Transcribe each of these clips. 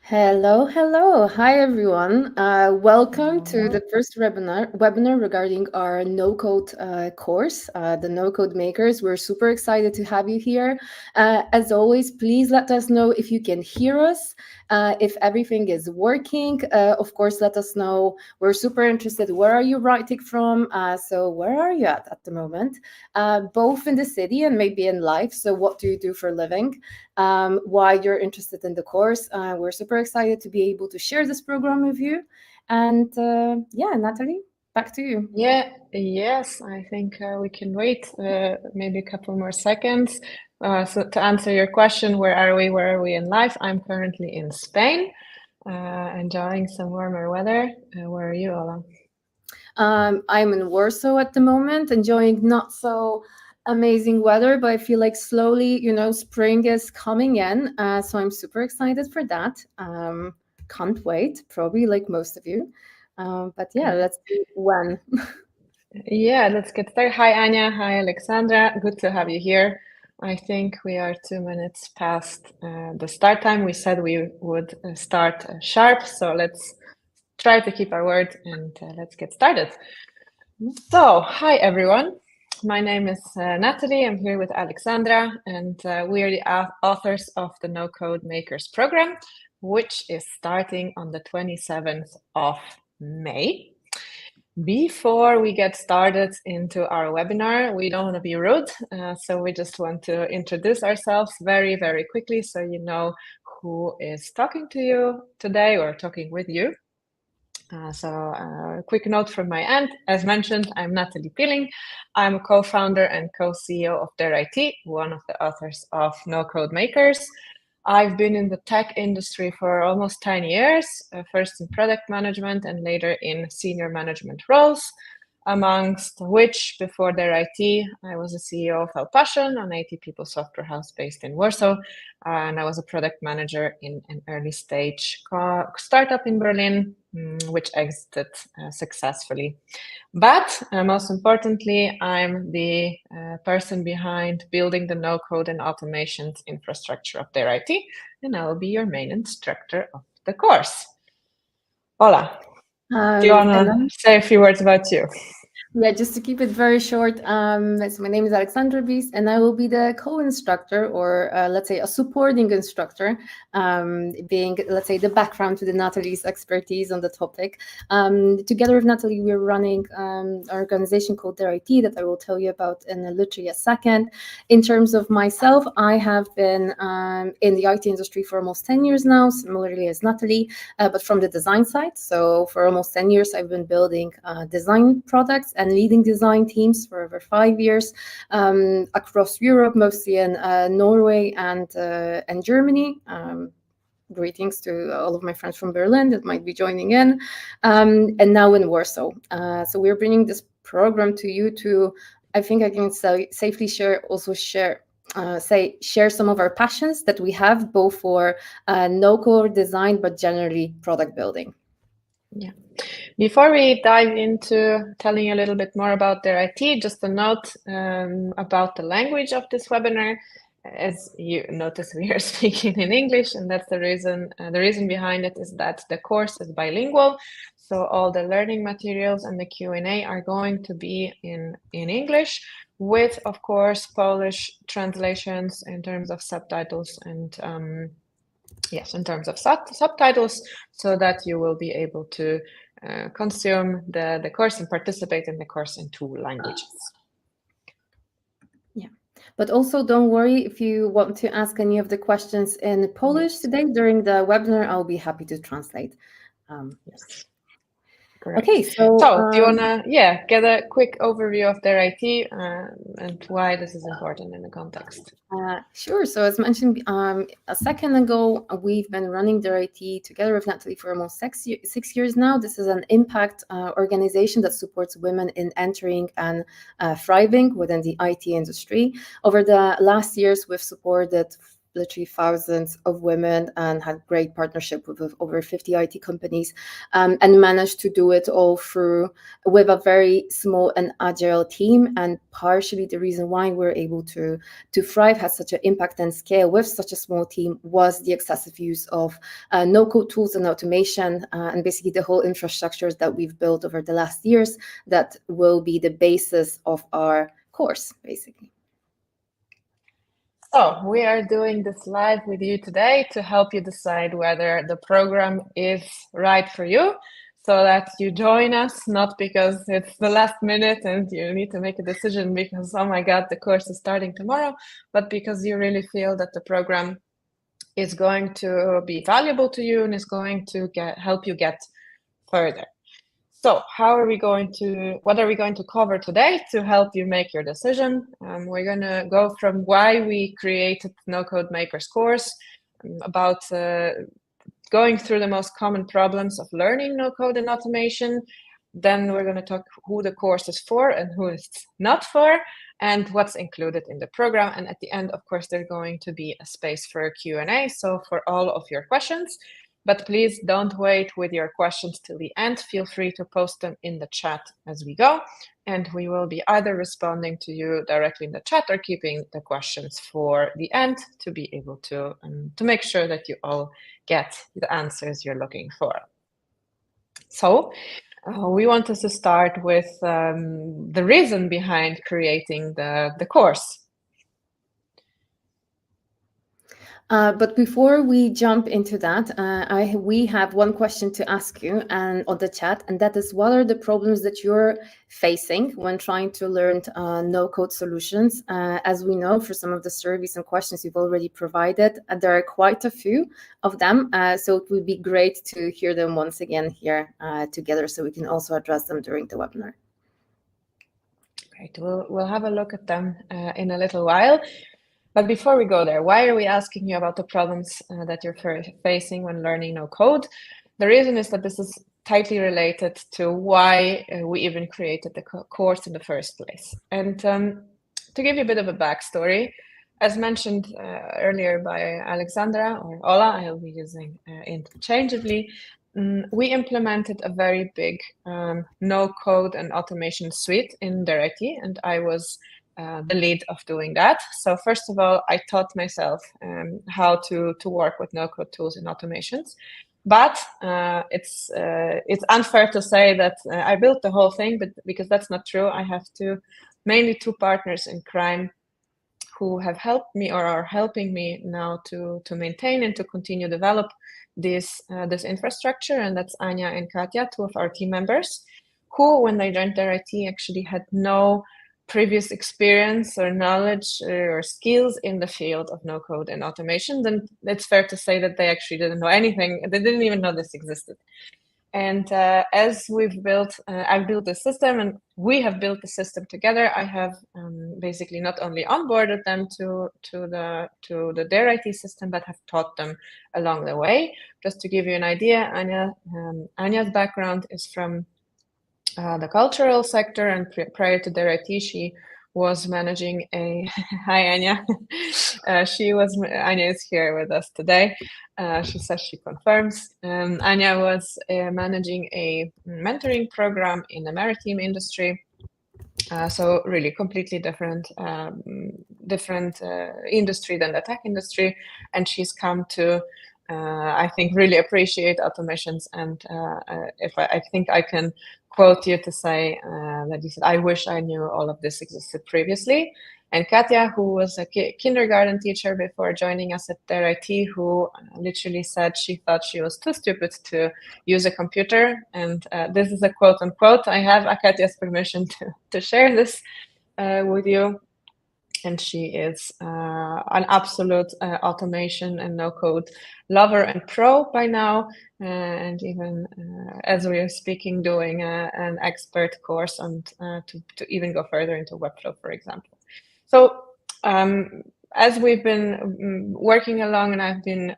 Hello, hello. Hi, everyone. Welcome to Hello. the first webinar regarding our no-code course, the NoCodeMakers. We're super excited to have you here. As always, please let us know if you can hear us, if everything is working. Of course, let us know. We're super interested. Where are you writing from? So where are you at the moment? Both in the city and maybe in life. So what do you do for a living? Why you're interested in the course. We're super excited to be able to share this program with you. And yeah, Natalie, back to you. Yes, I think we can wait maybe a couple more seconds. So to answer your question, where are we in life? I'm currently in Spain, enjoying some warmer weather. Where are you, Ola? I'm in Warsaw at the moment, enjoying not so amazing weather, but I feel like slowly, spring is coming in. So I'm super excited for that. Can't wait, probably like most of you. But yeah, Okay. let's see when. Yeah, let's get started. Hi, Anya. Hi, Alexandra. Good to have you here. I think we are 2 minutes past the start time. We said we would start sharp, so let's try to keep our word and let's get started. So, hi everyone. My name is Natalie. I'm here with Alexandra, and we are the authors of the NoCodeMakers program, which is starting on the 27th of May. Before we get started into our webinar, we don't want to be rude, so we just want to introduce ourselves very, very quickly so you know who is talking to you today or talking with you. So a quick note from my end. As mentioned, I'm Natalie Pilling. I'm a co-founder and co-CEO of Dare IT, one of the authors of NoCodeMakers. I've been in the tech industry for almost 10 years, first in product management and later in senior management roles, amongst which, before Dare IT, I was the CEO of Passion, an 80 people software house based in Warsaw, and I was a product manager in an early stage startup in Berlin, which exited successfully. But most importantly, I'm the person behind building the no-code and automations infrastructure of Dare IT, and I will be your main instructor of the course. Ola, do you want to say a few words about you? Yeah, just to keep it very short, so my name is Alexandra Beast, and I will be the co-instructor, or let's say a supporting instructor, being, let's say, the background to the Natalie's expertise on the topic. Together with Natalie, we're running an organization called Dare IT that I will tell you about in literally a second. In terms of myself, I have been in the IT industry for almost 10 years now, similarly as Natalie, but from the design side. So for almost 10 years, I've been building design products and leading design teams for over 5 years across Europe, mostly in Norway and Germany. Greetings to all of my friends from Berlin that might be joining in, and now in Warsaw. So we're bringing this program to you to, I think I can safely share some of our passions that we have, both for no-code design, but generally product building. Yeah. Before we dive into telling you a little bit more about Dare IT, just a note about the language of this webinar. As you notice, we are speaking in English, and that's the reason. The reason behind it is that the course is bilingual, so all the learning materials and the Q&A are going to be in English, with, of course, Polish translations in terms of subtitles and yes, in terms of subtitles, so that you will be able to consume the course and participate in the course in 2 languages. Yeah, but also don't worry if you want to ask any of the questions in Polish today during the webinar. I'll be happy to translate. Yes. Correct. Okay, so do you want to get a quick overview of Dare IT and why this is important in the context? Sure. So as mentioned a second ago, we've been running Dare IT together with Natalie for almost 6 years now. This is an impact organization that supports women in entering and thriving within the IT industry. Over the last years, we've supported literally thousands of women and had great partnership with over 50 IT companies, and managed to do it all through with a very small and agile team. And partially the reason why we're able to thrive, has such an impact and scale with such a small team, was the excessive use of no-code tools and automation, and basically the whole infrastructures that we've built over the last years that will be the basis of our course, basically. So we are doing this live with you today to help you decide whether the program is right for you, so that you join us, not because it's the last minute and you need to make a decision because, oh my God, the course is starting tomorrow, but because you really feel that the program is going to be valuable to you and is going to help you get further. So what are we going to cover today to help you make your decision? We're going to go from why we created NoCodeMakers course, about going through the most common problems of learning no code and automation. Then we're going to talk who the course is for and who it's not for, and what's included in the program. And at the end, of course, there's going to be a space for a Q&A, so for all of your questions. But please don't wait with your questions till the end. Feel free to post them in the chat as we go, and we will be either responding to you directly in the chat or keeping the questions for the end to be able to make sure that you all get the answers you're looking for. So we want us to start with the reason behind creating the course. But before we jump into that, we have one question to ask you and on the chat, and that is, what are the problems that you're facing when trying to learn no-code solutions? As we know, for some of the surveys and questions you've already provided, there are quite a few of them, so it would be great to hear them once again here together, so we can also address them during the webinar. Great, we'll have a look at them in a little while. But before we go there, why are we asking you about the problems that you're facing when learning no code? The reason is that this is tightly related to why we even created the course in the first place. And to give you a bit of a backstory, as mentioned earlier by Alexandra or Ola, I'll be using interchangeably, we implemented a very big no code and automation suite in their IT, and I was the lead of doing that. So first of all, I taught myself how to work with no-code tools and automations. But it's unfair to say that I built the whole thing, but because that's not true. I have mainly two partners in crime who have helped me or are helping me now to maintain and to continue develop this infrastructure, and that's Anya and Katya, two of our team members, who, when they joined their IT, actually had no previous experience or knowledge or skills in the field of no code and automation. Then it's fair to say that they actually didn't know anything. They didn't even know this existed. And as we've built, I've built the system, and we have built the system together. I have basically not only onboarded them to their IT system, but have taught them along the way. Just to give you an idea, Anya's background is from the cultural sector, and prior to their IT, she was managing a hi Anya. Anya is here with us today. She says she confirms. Anya was managing a mentoring program in the maritime industry, so really completely different industry than the tech industry, and she's come to I think really appreciate automations. And if I think I can quote you to say that you said, I wish I knew all of this existed previously. And Katya, who was a kindergarten teacher before joining us at their IT, who literally said she thought she was too stupid to use a computer. And this is a quote unquote. I have Katya's permission to share this with you. And she is an absolute automation and no-code lover and pro by now, and even as we are speaking, doing an expert course and to even go further into Webflow, for example. So as we've been working along, and I've been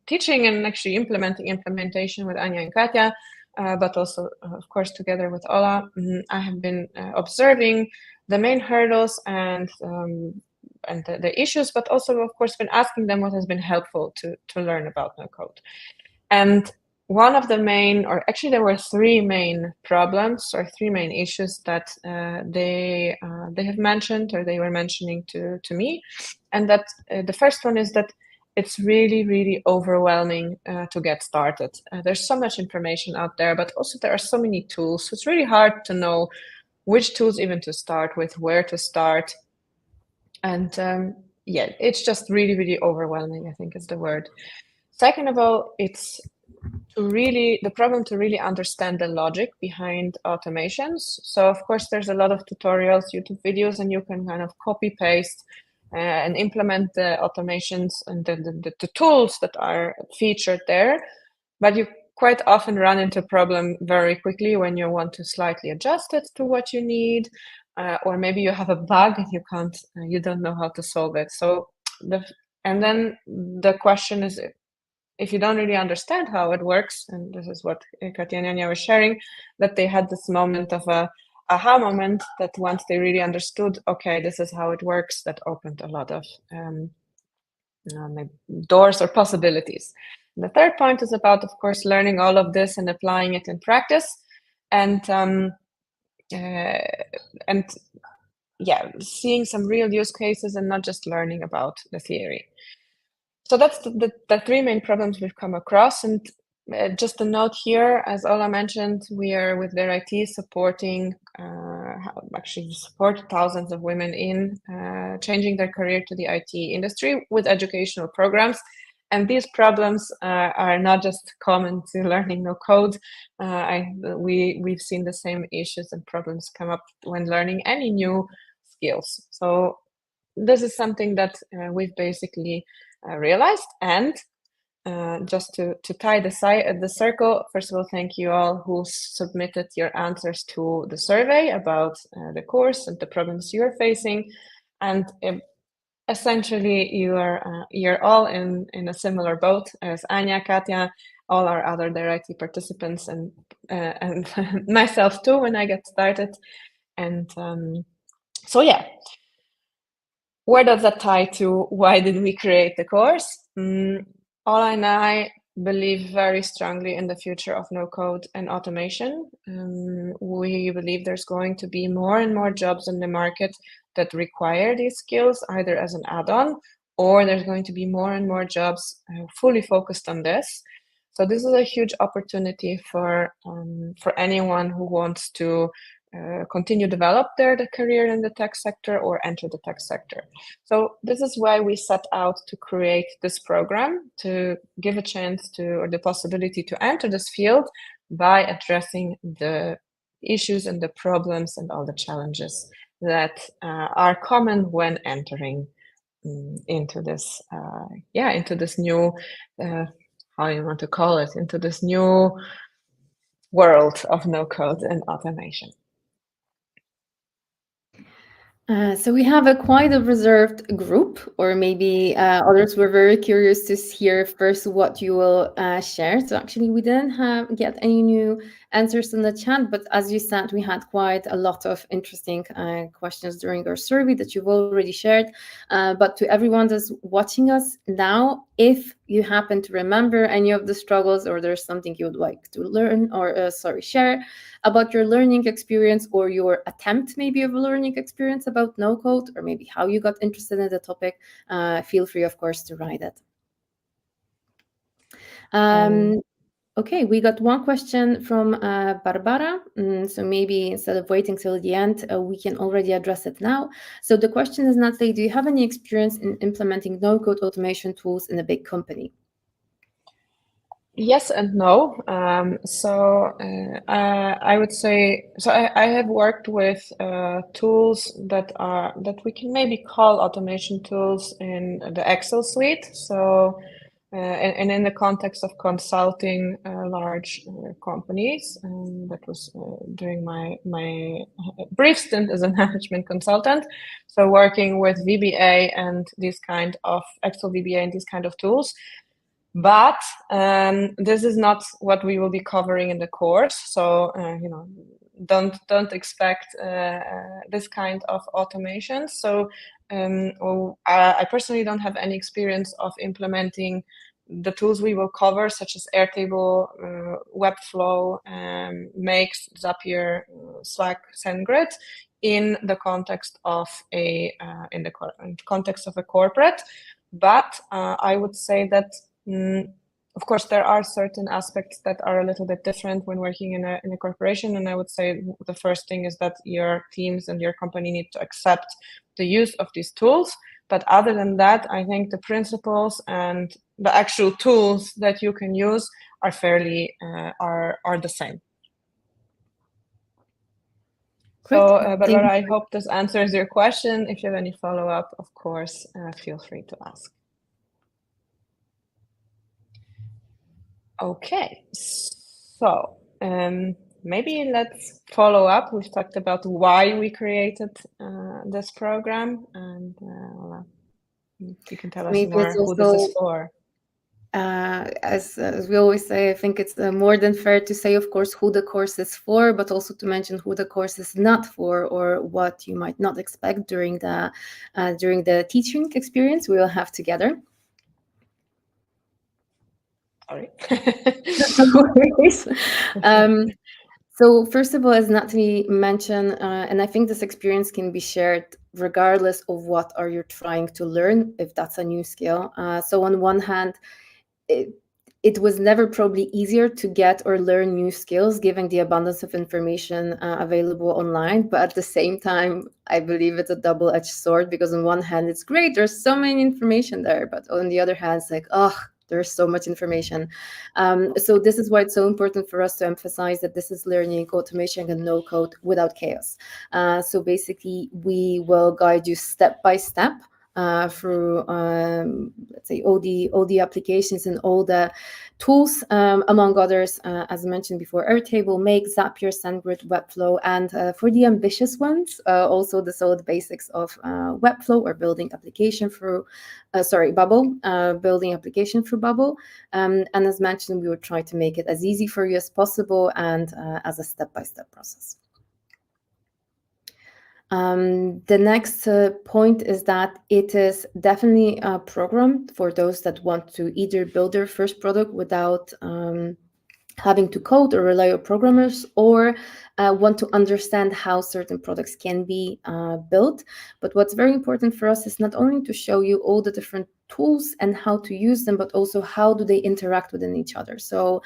teaching and actually implementation with Anya and Katya, but also, of course, together with Ola, I have been observing the main hurdles and and the issues, but also, of course, been asking them what has been helpful to learn about no code. And one of the main, or actually there were three main problems or three main issues that they have mentioned, or they were mentioning to me. And that the first one is that it's really, really overwhelming to get started. There's so much information out there, but also there are so many tools. So it's really hard to know which tools even to start with, where to start. And yeah, it's just really, really overwhelming, I think is the word. Second of all, it's the problem to really understand the logic behind automations. So of course, there's a lot of tutorials, YouTube videos, and you can kind of copy paste and implement the automations and the tools that are featured there. But you quite often run into a problem very quickly when you want to slightly adjust it to what you need, or maybe you have a bug and you don't know how to solve it. So and then the question is, if you don't really understand how it works, and this is what Katya and Anya were sharing, that they had this moment of a aha moment, that once they really understood, okay, this is how it works, that opened a lot of doors or possibilities. And the third point is about, of course, learning all of this and applying it in practice, and yeah, seeing some real use cases and not just learning about the theory. So that's the three main problems we've come across. And just a note here, as Ola mentioned, we are with their IT supporting, actually support thousands of women in changing their career to the IT industry with educational programs. And these problems are not just common to learning no code. We've seen the same issues and problems come up when learning any new skills. So this is something that we've basically realized. And just to tie the circle, first of all, thank you all who submitted your answers to the survey about the course and the problems you're facing. And essentially, you're all in a similar boat as Anya, Katya, all our other their IT participants, and myself too when I get started. And so yeah. Where does that tie to? Why did we create the course? Ola and I believe very strongly in the future of no code and automation. We believe there's going to be more and more jobs in the market that require these skills, either as an add-on, or there's going to be more and more jobs fully focused on this. So this is a huge opportunity for anyone who wants to continue develop their career in the tech sector or enter the tech sector. So this is why we set out to create this program, to give a chance to, or the possibility to enter this field by addressing the issues and the problems and all the challenges that are common when entering into this into this new how you want to call it, into this new world of no code and automation. So we have a quite a reserved group, or maybe others were very curious to hear first what you will share. So actually we didn't get any new answers in the chat, but as you said, we had quite a lot of interesting questions during our survey that you've already shared. But to everyone that's watching us now, if you happen to remember any of the struggles, or there's something you would like to learn or share about your learning experience, or your attempt maybe of a learning experience about no code, or maybe how you got interested in the topic, feel free, of course, to write it. Okay, we got one question from Barbara. So maybe instead of waiting till the end, we can already address it now. So the question is, Natalie, do you have any experience in implementing no-code automation tools in a big company? Yes and no. I would say, so I have worked with tools that we can maybe call automation tools in the Excel suite. So, and in the context of consulting large companies, that was during my brief stint as a management consultant. So working with VBA and these kind of Excel VBA and these kind of tools. But this is not what we will be covering in the course. So, don't expect this kind of automation. So I personally don't have any experience of implementing the tools we will cover, such as Airtable, Webflow, Makes, Zapier, Slack, SendGrid, in the context of a corporate. But I would say that, of course, there are certain aspects that are a little bit different when working in a corporation. And I would say the first thing is that your teams and your company need to accept the use of these tools. But other than that, I think the principles and the actual tools that you can use are fairly are the same. Great. So, Barbara, I hope this answers your question. If you have any follow-up, of course, feel free to ask. Okay, so maybe let's follow up. We've talked about why we created this program, and you can tell us Maybe more it's who this is for. As we always say, I think it's more than fair to say, of course, who the course is for, but also to mention who the course is not for, or what you might not expect during the teaching experience we will have together. Sorry. No worries. So first of all, as Natalie mentioned, and I think this experience can be shared regardless of what are you trying to learn, if that's a new skill. So on one hand, it was never probably easier to get or learn new skills given the abundance of information available online. But at the same time, I believe it's a double-edged sword, because on one hand, it's great, there's so many information there, but on the other hand, it's like, oh, there's so much information. So this is why it's so important for us to emphasize that this is learning automation and no code without chaos. So basically, we will guide you step by step through, let's say, all the applications and all the tools, among others, as I mentioned before, Airtable, Make, Zapier, SendGrid, Webflow, and for the ambitious ones, also the solid basics of Webflow, or building application through, Bubble, building application through Bubble. And as mentioned, we will try to make it as easy for you as possible, and as a step-by-step process. The next point is that it is definitely a program for those that want to either build their first product without having to code or rely on programmers, or want to understand how certain products can be built. But what's very important for us is not only to show you all the different tools and how to use them, but also how do they interact within each other. So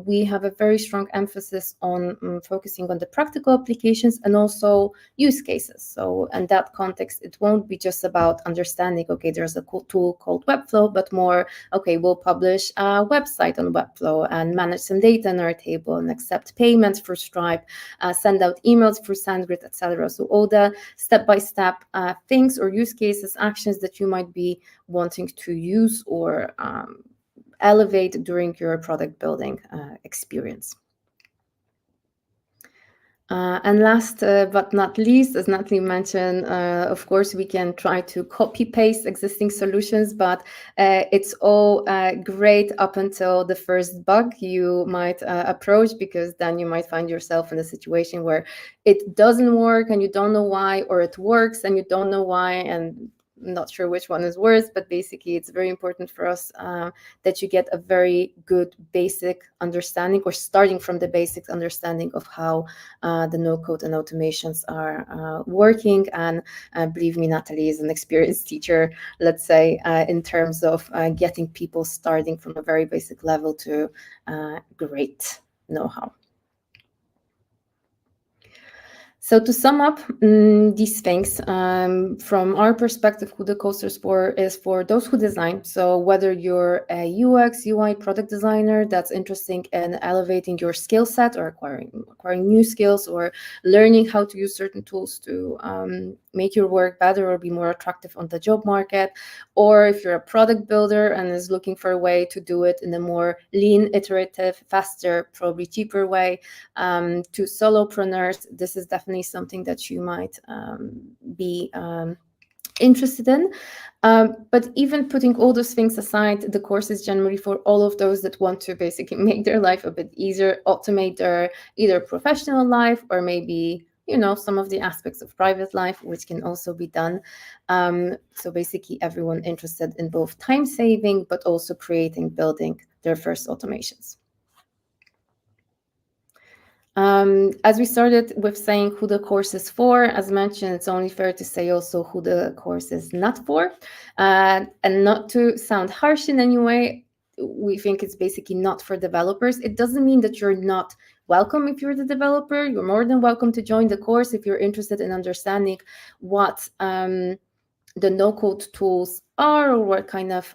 we have a very strong emphasis on focusing on the practical applications and also use cases. So in that context, it won't be just about understanding, okay, there's a cool tool called Webflow, but more, okay, we'll publish a website on Webflow and manage some data in our table and accept payments for Stripe, send out emails for SendGrid, etc. So all the step-by-step things or use cases, actions that you might be wanting to use or elevate during your product building experience. And last but not least, as Natalie mentioned, of course, we can try to copy-paste existing solutions, but it's all great up until the first bug you might approach, because then you might find yourself in a situation where it doesn't work and you don't know why, or it works and you don't know why, and not sure which one is worse. But basically, it's very important for us that you get a very good basic understanding, or starting from the basic understanding of how the no-code and automations are working. And believe me, Natalie is an experienced teacher, let's say, in terms of getting people starting from a very basic level to great know-how. So to sum up these things, from our perspective, who the course is for those who design. So whether you're a UX, UI product designer that's interested in elevating your skill set, or acquiring new skills, or learning how to use certain tools to make your work better or be more attractive on the job market, or if you're a product builder and is looking for a way to do it in a more lean, iterative, faster, probably cheaper way, to solopreneurs, this is definitely something that you might be interested in. But even putting all those things aside, the course is generally for all of those that want to basically make their life a bit easier, automate their either professional life or maybe, you know, some of the aspects of private life, which can also be done. So basically everyone interested in both time saving, but also creating, building their first automations. As we started with saying who the course is for, as mentioned, it's only fair to say also who the course is not for. And not to sound harsh in any way, we think it's basically not for developers. It doesn't mean that you're not welcome if you're the developer. You're more than welcome to join the course if you're interested in understanding what the no-code tools are or what kind of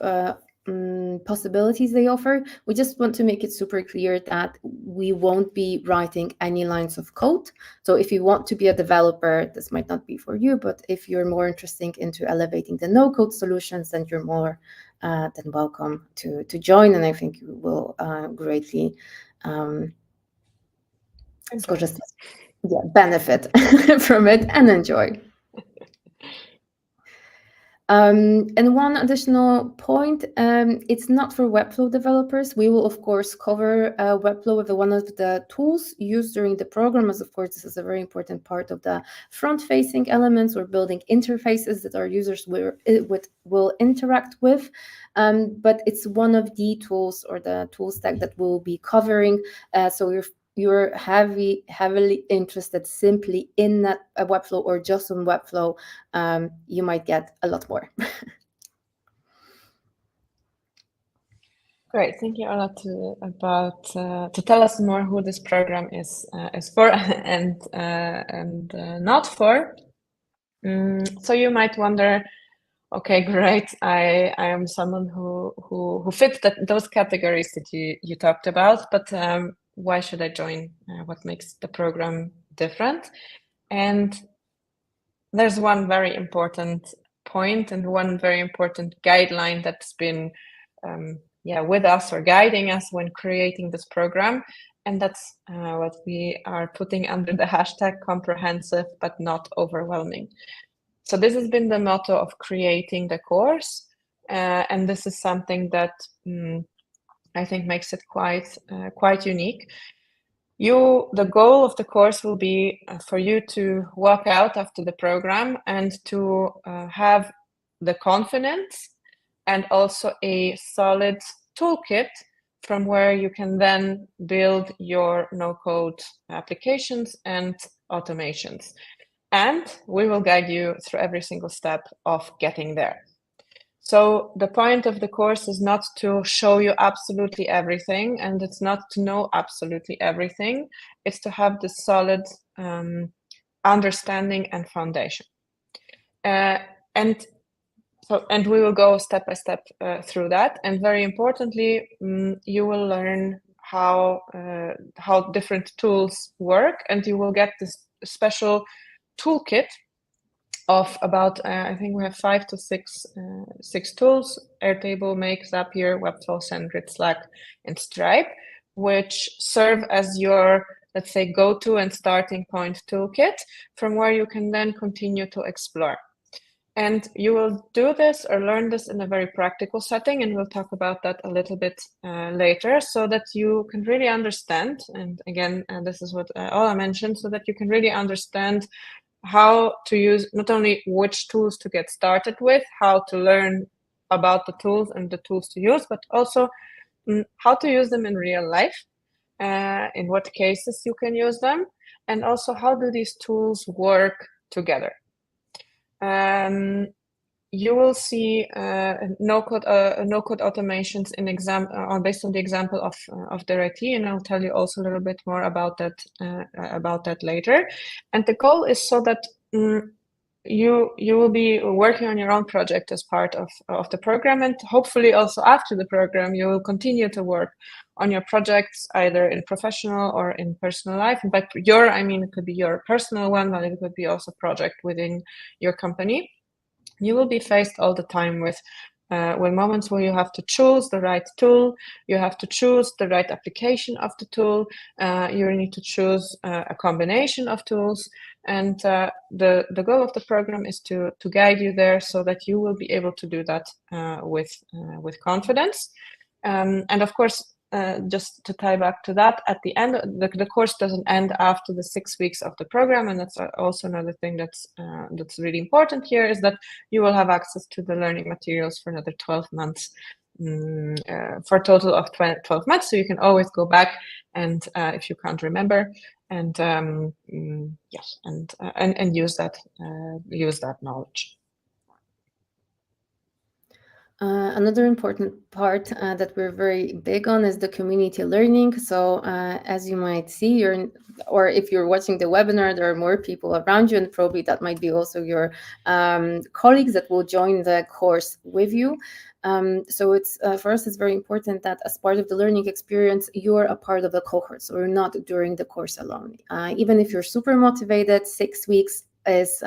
possibilities they offer. We just want to make it super clear that we won't be writing any lines of code. So if you want to be a developer, this might not be for you, but if you're more interested into elevating the no-code solutions, then you're more than welcome to join, and I think you will greatly benefit from it and enjoy. And one additional point, it's not for Webflow developers. We will, of course, cover Webflow with one of the tools used during the program, as of course, this is a very important part of the front-facing elements. We're building interfaces that our users will interact with, but it's one of the tools or the tool stack that we'll be covering. So you're heavily interested simply in that Webflow or just on Webflow, you might get a lot more. Great, thank you a lot to tell us more who this program is for and not for. So you might wonder, okay, great. I am someone who fits those categories that you talked about, but why should I join? What makes the program different? And there's one very important point and one very important guideline that's been with us or guiding us when creating this program. And that's what we are putting under the hashtag comprehensive but not overwhelming. So this has been the motto of creating the course. And this is something that I think makes it quite unique. The goal of the course will be for you to walk out after the program and to have the confidence and also a solid toolkit from where you can then build your no-code applications and automations. And we will guide you through every single step of getting there. So the point of the course is not to show you absolutely everything, and it's not to know absolutely everything. It's to have the solid understanding and foundation. And we will go step by step through that. And very importantly, you will learn how different tools work, and you will get this special toolkit of about, I think we have 5 to 6 tools: Airtable, Make, Zapier, Webflow, SendGrid, Slack, and Stripe, which serve as your, let's say, go-to and starting point toolkit from where you can then continue to explore. And you will do this or learn this in a very practical setting, and we'll talk about that a little bit later, so that you can really understand, and again, this is what Ola mentioned, so that you can really understand how to use not only which tools to get started with, how to learn about the tools and the tools to use, but also how to use them in real life, in what cases you can use them, and also how do these tools work together. You will see no-code automations based on the example of their IT, and I'll tell you also a little bit more about that later. And the goal is so that you will be working on your own project as part of the program, and hopefully also after the program you will continue to work on your projects either in professional or in personal life. But it could be your personal one, but it could be also a project within your company. You will be faced all the time with moments where you have to choose the right tool, you have to choose the right application of the tool, you need to choose a combination of tools, and the goal of the program is to guide you there so that you will be able to do that with confidence. And of course, just to tie back to that, at the end, the course doesn't end after the 6 weeks of the program, and that's also another thing that's really important here, is that you will have access to the learning materials for another 12 months, for a total of 12 months. So you can always go back, and if you can't remember, and yes, and use that knowledge. Another important part that we're very big on is the community learning. So as you might see, or if you're watching the webinar, there are more people around you, and probably that might be also your colleagues that will join the course with you. So it's for us, it's very important that as part of the learning experience, you're a part of the cohort. So you're not during the course alone. Even if you're super motivated, 6 weeks is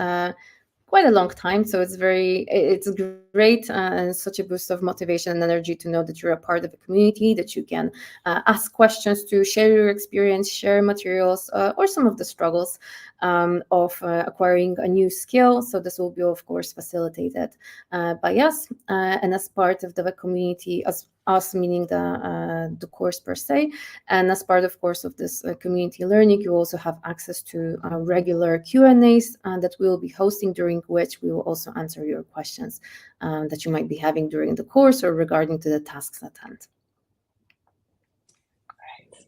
quite a long time. So it's great and such a boost of motivation and energy to know that you're a part of a community, that you can ask questions to, share your experience, share materials, or some of the struggles of acquiring a new skill. So this will be, of course, facilitated by us, and as part of the community, as us meaning the course per se, and as part, of course, of this community learning, you also have access to regular Q&As that we will be hosting, during which we will also answer your questions that you might be having during the course or regarding to the tasks at hand. Great.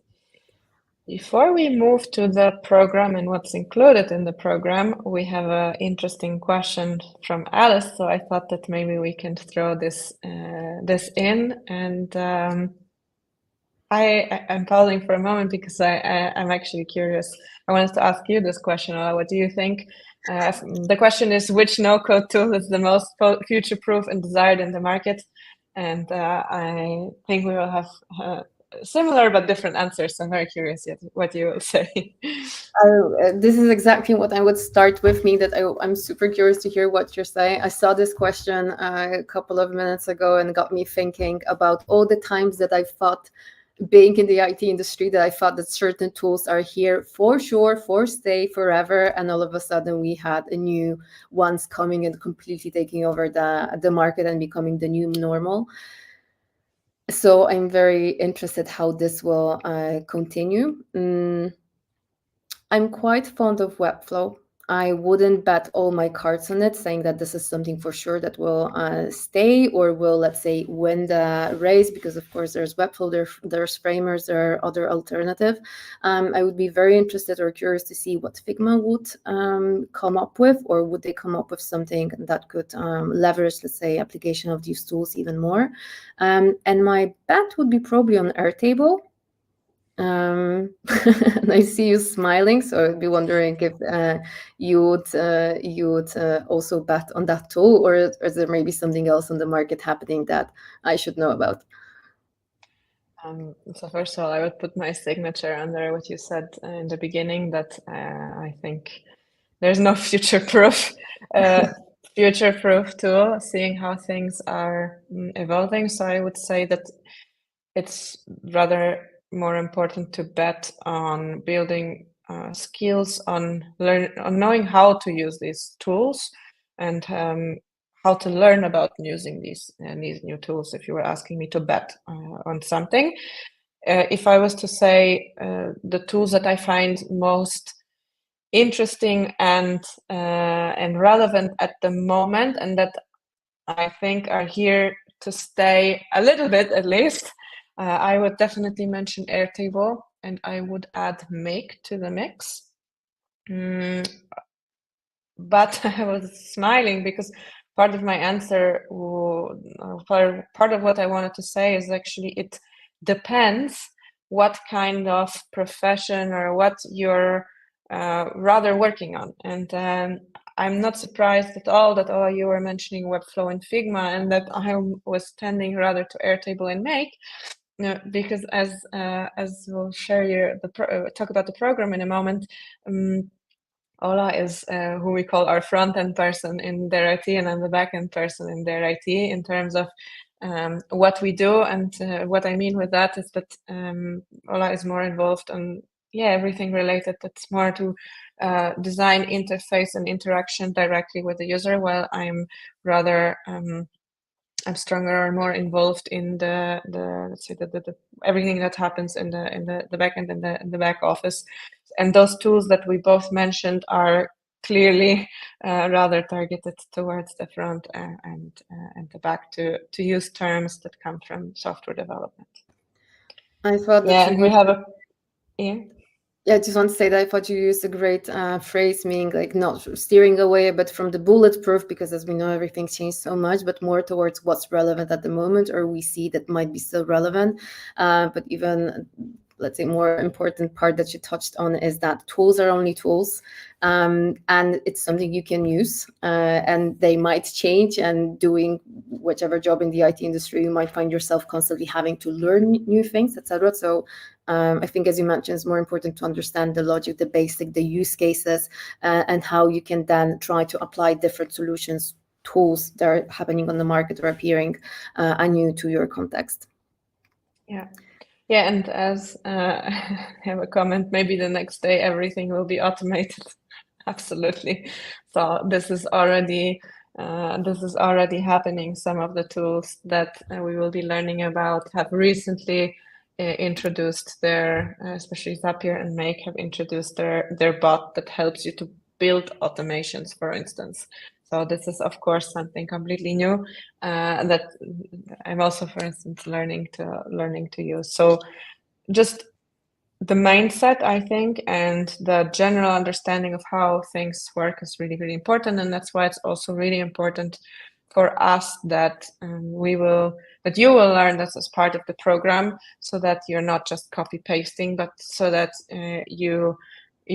Before we move to the program and what's included in the program, we have an interesting question from Alice. So I thought that maybe we can throw this in, and I'm pausing for a moment because I'm actually curious. I wanted to ask you this question. What do you think? The question is, which no-code tool is the most future-proof and desired in the market? And I think we will have similar but different answers. So I'm very curious what you will say. This is exactly what I would start with, me, that I'm super curious to hear what you're saying. I saw this question a couple of minutes ago and got me thinking about all the times that I thought, being in the IT industry, that I thought that certain tools are here for sure, for stay forever, and all of a sudden we had a new ones coming and completely taking over the market and becoming the new normal. So I'm very interested how this will continue. I'm quite fond of Webflow. I wouldn't bet all my cards on it, saying that this is something for sure that will stay or will, let's say, win the race, because of course there's Webflow, there's Framers, there are other alternatives. I would be very interested or curious to see what Figma would come up with, or would they come up with something that could leverage, let's say, application of these tools even more. And my bet would be probably on Airtable. And I see you smiling, so I'd be wondering if you would also bet on that tool, or is there maybe something else on the market happening that I should know about? So first of all, I would put my signature under what you said in the beginning, that I think there's no future-proof tool, seeing how things are evolving. So I would say that it's rather more important to bet on building skills, on knowing how to use these tools, and how to learn about using these new tools. If you were asking me to bet on something, if I was to say the tools that I find most interesting and relevant at the moment, and that I think are here to stay a little bit at least, I would definitely mention Airtable, and I would add Make to the mix. But I was smiling because part of my answer, part of what I wanted to say is actually it depends what kind of profession or what you're rather working on. And I'm not surprised at all that all you were mentioning Webflow and Figma, and that I was tending rather to Airtable and Make. Because as we'll share talk about the program in a moment, Ola is who we call our front-end person in their IT, and I'm the back-end person in their IT in terms of what we do. And what I mean with that is that Ola is more involved on everything related that's more to design, interface, and interaction directly with the user, while I'm rather I'm stronger or more involved in the let's say the everything that happens in the back end and the back office. And those tools that we both mentioned are clearly rather targeted towards the front and the back to use terms that come from software development. I thought that and we have a Yeah, I just want to say that I thought you used a great phrase, meaning like not steering away, but from the bulletproof, because as we know, everything's changed so much, but more towards what's relevant at the moment, or we see that might be still relevant. But even, let's say, more important part that you touched on is that tools are only tools, and it's something you can use, and they might change. And doing whichever job in the IT industry, you might find yourself constantly having to learn new things, etc. So I think, as you mentioned, it's more important to understand the logic, the basic, the use cases, and how you can then try to apply different solutions, tools that are happening on the market or appearing anew to your context. Yeah, and as I have a comment, maybe the next day everything will be automated. Absolutely. So this is already happening. Some of the tools that we will be learning about have recently introduced their, especially Zapier and Make have introduced their bot that helps you to build automations, for instance. So this is, of course, something completely new that I'm also, for instance, learning to use. So just the mindset, I think, and the general understanding of how things work is really, really important. And that's why it's also really important for us that you will learn this as part of the program, so that you're not just copy pasting, but so that you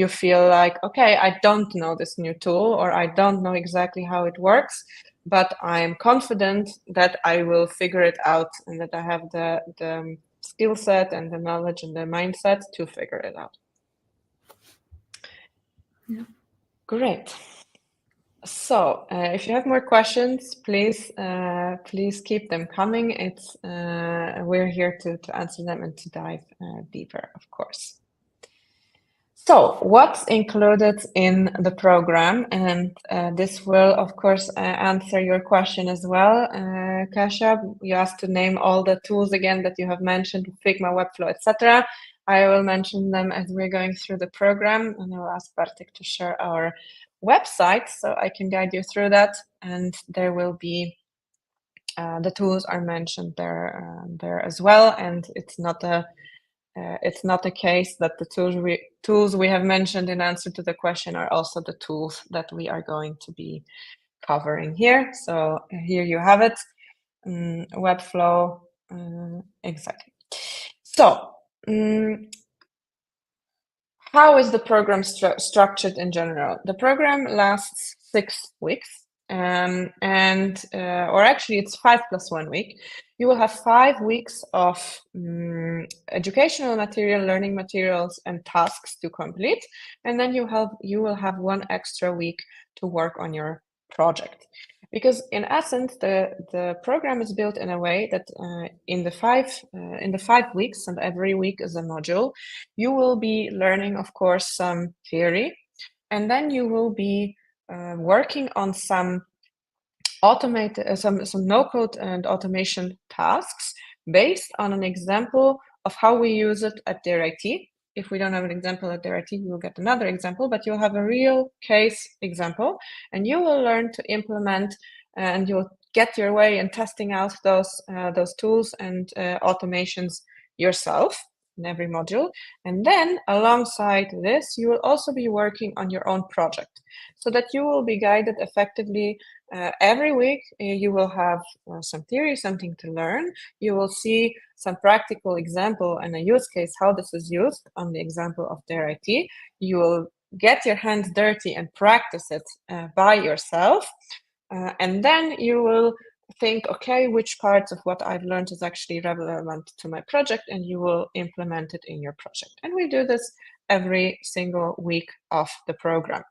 feel like, okay, I don't know this new tool, or I don't know exactly how it works, but I'm confident that I will figure it out, and that I have the skill set and the knowledge and the mindset to figure it out. Yeah. Great. So if you have more questions, please keep them coming. We're here to answer them and to dive deeper, of course. So what's included in the program? And this will, of course, answer your question as well. Kasia, you asked to name all the tools again that you have mentioned, Figma, Webflow, etc. I will mention them as we're going through the program, and I will ask Bartek to share our website so I can guide you through that. And there will be the tools are mentioned there as well. And it's not a case that the tools we have mentioned in answer to the question are also the tools that we are going to be covering here. So here you have it, Webflow, exactly. So how is the program structured in general? The program lasts 6 weeks. Or actually it's 5 + 1 week. You will have 5 weeks of educational material, learning materials, and tasks to complete, and then you will have 1 extra week to work on your project. Because in essence, the program is built in a way that in the 5 weeks, and every week is a module, you will be learning, of course, some theory, and then you will be working on some some no-code and automation tasks based on an example of how we use it at their IT. If we don't have an example at their IT, you will get another example, but you'll have a real case example, and you will learn to implement, and you'll get your way in testing out those tools and automations yourself in every module. And then alongside this, you will also be working on your own project, so that you will be guided effectively. Every week you will have some theory, something to learn. You will see some practical example and a use case, how this is used on the example of their IT. You will get your hands dirty and practice it by yourself. And then you will think, okay, which parts of what I've learned is actually relevant to my project, and you will implement it in your project. And we do this every single week of the program.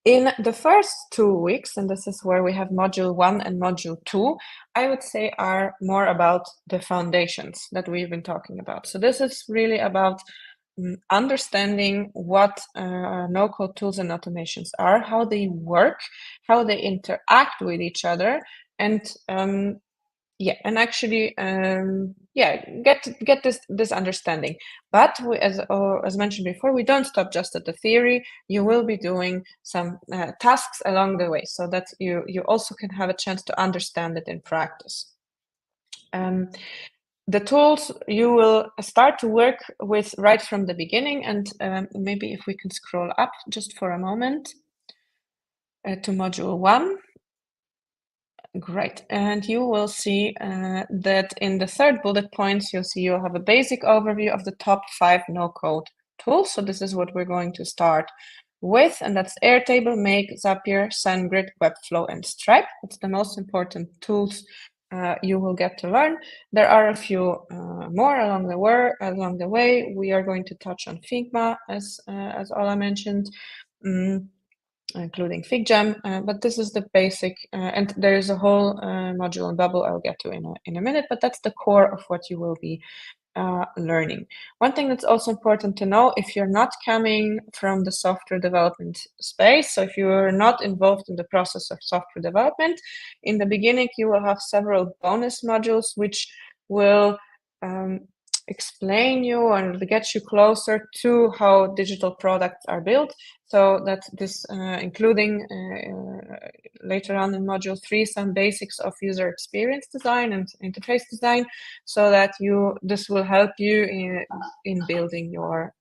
In the first 2 weeks, and this is where we have module 1 and module 2, I would say are more about the foundations that we've been talking about. So this is really about understanding what no-code tools and automations are, how they work, how they interact with each other, and actually get this understanding. But we, as mentioned before, we don't stop just at the theory. You will be doing some tasks along the way, so that you also can have a chance to understand it in practice. The tools you will start to work with right from the beginning, and maybe if we can scroll up just for a moment to module 1. Great, and you will see that in the third bullet points, you'll have a basic overview of the top 5 no-code tools. So this is what we're going to start with, and that's Airtable, Make, Zapier, SendGrid, Webflow, and Stripe. It's the most important tools you will get to learn. There are a few more along the way. We are going to touch on Figma, as Ola mentioned, including FigJam, but this is the basic, and there is a whole module on Bubble I'll get to in a minute, but that's the core of what you will be learning. One thing that's also important to know, if you're not coming from the software development space, so if you're not involved in the process of software development, in the beginning you will have several bonus modules which will explain you and get you closer to how digital products are built, so that this including later on in module 3 some basics of user experience design and interface design, so that this will help you in building your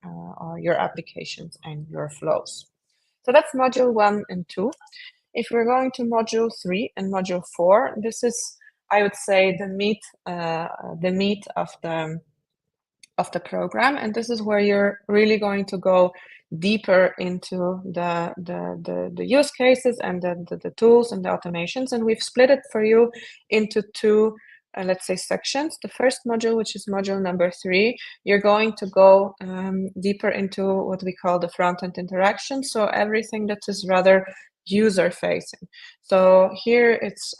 applications and your flows. So that's module 1 and 2. If we're going to module 3 and module 4, this is, I would say, the meat of the program, and this is where you're really going to go deeper into the use cases and the tools and the automations, and we've split it for you into 2 let's say sections. The first module, which is module number 3, you're going to go deeper into what we call the front-end interaction, so everything that is rather user-facing. So here it's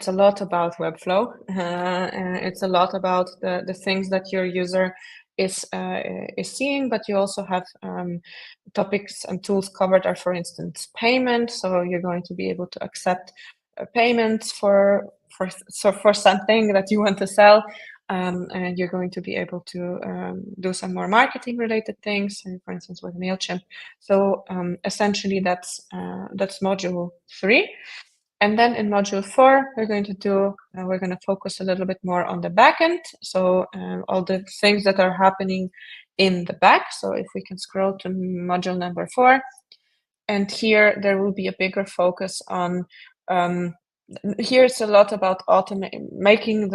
a lot about Webflow. It's a lot about the things that your user is seeing, but you also have topics and tools covered are, for instance, payment. So you're going to be able to accept payments for something that you want to sell, and you're going to be able to do some more marketing related things, for instance, with MailChimp. So essentially, that's module 3. And then in module 4, we're going to focus a little bit more on the backend. So all the things that are happening in the back. So if we can scroll to module number 4, and here there will be a bigger focus on, here's a lot about making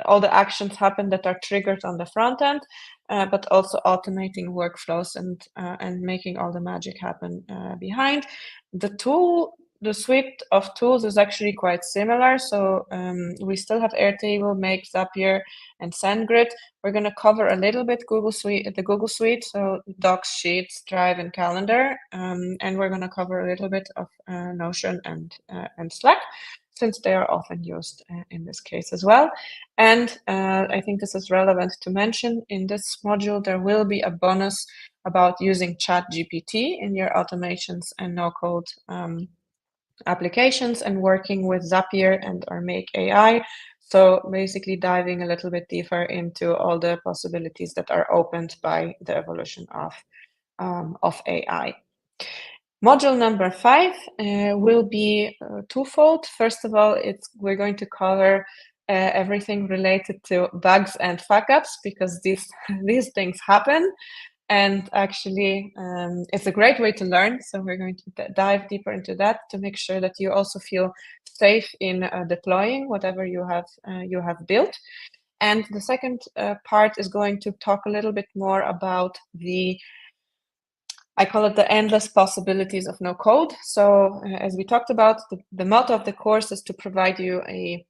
all the actions happen that are triggered on the front end, but also automating workflows and making all the magic happen behind. The suite of tools is actually quite similar. So we still have Airtable, Make, Zapier, and SendGrid. We're going to cover a little bit the Google Suite, so Docs, Sheets, Drive, and Calendar. And we're going to cover a little bit of Notion and Slack, since they are often used in this case as well. And I think this is relevant to mention. In this module, there will be a bonus about using ChatGPT in your automations and no-code applications, and working with Zapier and or Make AI. So basically diving a little bit deeper into all the possibilities that are opened by the evolution of AI. Module number 5 will be twofold. First of all, we're going to cover everything related to bugs and fuck-ups, because these things happen. And actually, it's a great way to learn. So we're going to dive deeper into that to make sure that you also feel safe in deploying whatever you have built. And the second part is going to talk a little bit more about I call it the endless possibilities of no code. So as we talked about, the motto of the course is to provide you a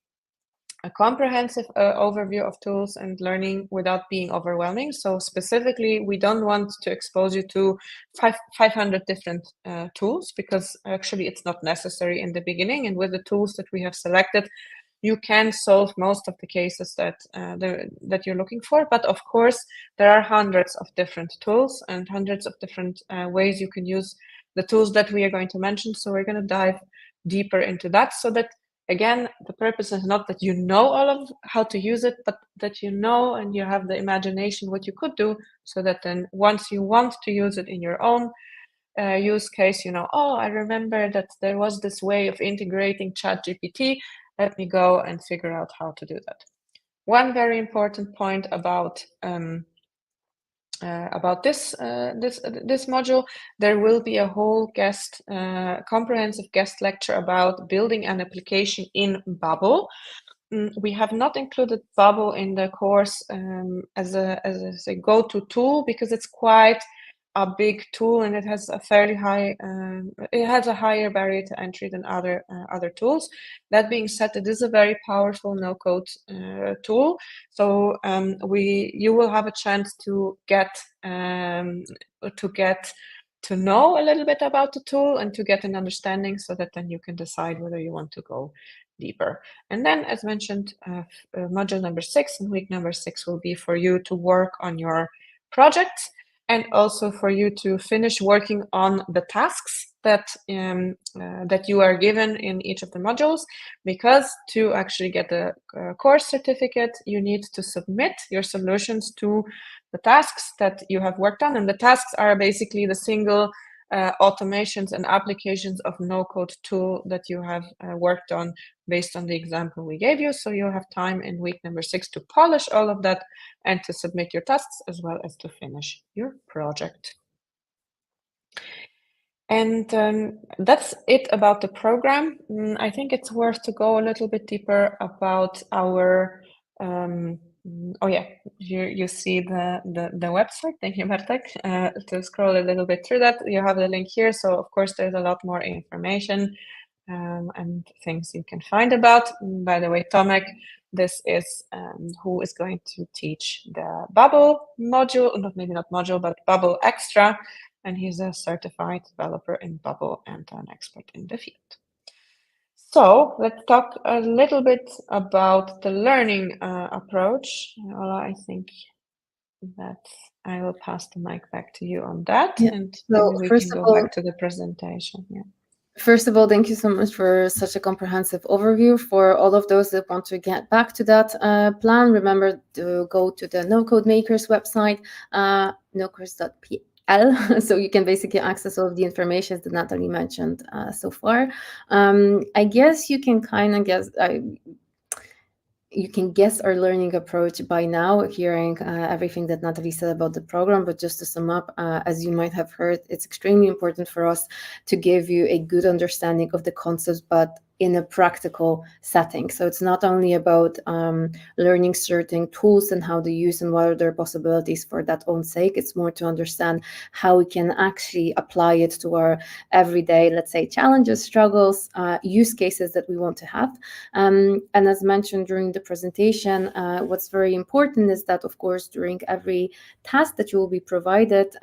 a comprehensive overview of tools and learning without being overwhelming. So specifically, we don't want to expose you to 500 different tools, because actually it's not necessary in the beginning. And with the tools that we have selected, you can solve most of the cases that that you're looking for. But of course, there are hundreds of different tools and hundreds of different ways you can use the tools that we are going to mention. So we're going to dive deeper into that, so that, again, the purpose is not that you know all of how to use it, but that you know and you have the imagination what you could do, so that then once you want to use it in your own use case, you know, oh, I remember that there was this way of integrating ChatGPT. Let me go and figure out how to do that. One very important point about this module, there will be a whole comprehensive guest lecture about building an application in Bubble. We have not included Bubble in the course as a go-to tool, because it's quite a big tool and it has a fairly high, it has a higher barrier to entry than other tools. That being said, it is a very powerful no-code tool. So you will have a chance to get to know a little bit about the tool and to get an understanding, so that then you can decide whether you want to go deeper. And then, as mentioned, module number 6 and week number 6 will be for you to work on your projects, and also for you to finish working on the tasks that you are given in each of the modules. Because to actually get the course certificate, you need to submit your solutions to the tasks that you have worked on. And the tasks are basically the single automations and applications of no-code tool that you have worked on based on the example we gave you. So you'll have time in week number 6 to polish all of that and to submit your tasks, as well as to finish your project. And that's it about the program. I think it's worth to go a little bit deeper about our oh yeah, you see the website. Thank you, Bartek. To scroll a little bit through that, you have the link here. So of course there's a lot more information and things you can find about. By the way, Tomek, this is who is going to teach the Bubble module, maybe not module, but Bubble Extra. And he's a certified developer in Bubble and an expert in the field. So let's talk a little bit about the learning approach. Ola, I think that I will pass the mic back to you on that, and so maybe we can go back to the presentation. Yeah. First of all, thank you so much for such a comprehensive overview. For all of those that want to get back to that plan, remember to go to the NoCodeMakers website, nocourse.pl. So you can basically access all of the information that Natalie mentioned so far. I guess you can kind of guess. You can guess our learning approach by now, hearing everything that Natalie said about the program. But just to sum up, as you might have heard, it's extremely important for us to give you a good understanding of the concepts, but in a practical setting. So it's not only about learning certain tools and how to use and what are their possibilities for that own sake. It's more to understand how we can actually apply it to our everyday, let's say, challenges, struggles, use cases that we want to have. And as mentioned during the presentation, what's very important is that, of course, during every task that you will be provided,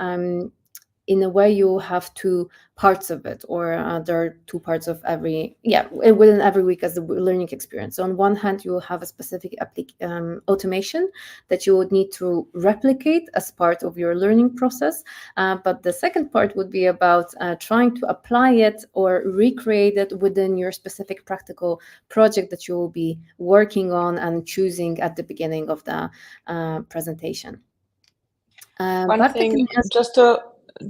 in a way, you have two parts of it, or there are two parts of within every week as the learning experience. So on one hand, you will have a specific automation that you would need to replicate as part of your learning process. But the second part would be about trying to apply it or recreate it within your specific practical project that you will be working on and choosing at the beginning of the presentation. One thing,